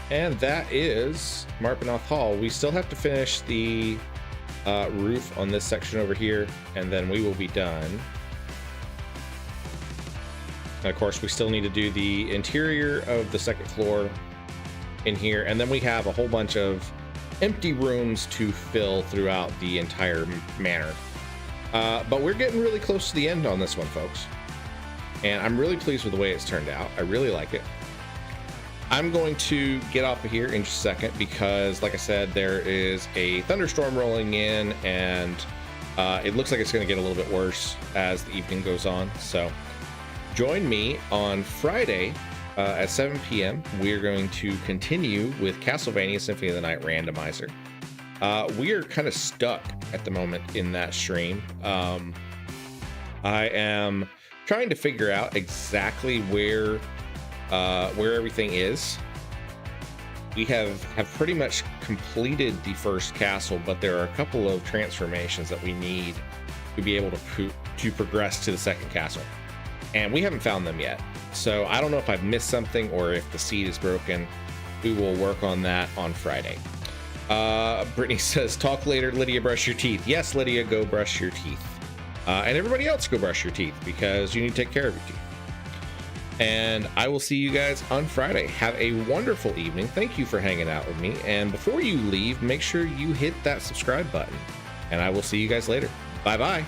and that is Marpenoth Hall. We still have to finish the roof on this section over here, and then we will be done. And of course, we still need to do the interior of the second floor in here, and then we have a whole bunch of empty rooms to fill throughout the entire manor. But we're getting really close to the end on this one, folks. And I'm really pleased with the way it's turned out. I really like it. I'm going to get off of here in just a second because, like I said, there is a thunderstorm rolling in, and it looks like it's going to get a little bit worse as the evening goes on. So join me on Friday at 7 p.m. We're going to continue with Castlevania Symphony of the Night Randomizer. We are kind of stuck at the moment in that stream. I am trying to figure out exactly where everything is. We have pretty much completed the first castle, but there are a couple of transformations that we need to be able to progress to the second castle, and we haven't found them yet. So I don't know if I've missed something or if the seed is broken. We will work on that on Friday. Brittany says, talk later, Lydia, brush your teeth. Yes, Lydia, go brush your teeth. And everybody else, go brush your teeth because you need to take care of your teeth. And I will see you guys on Friday. Have a wonderful evening. Thank you for hanging out with me. And before you leave, make sure you hit that subscribe button. And I will see you guys later. Bye-bye.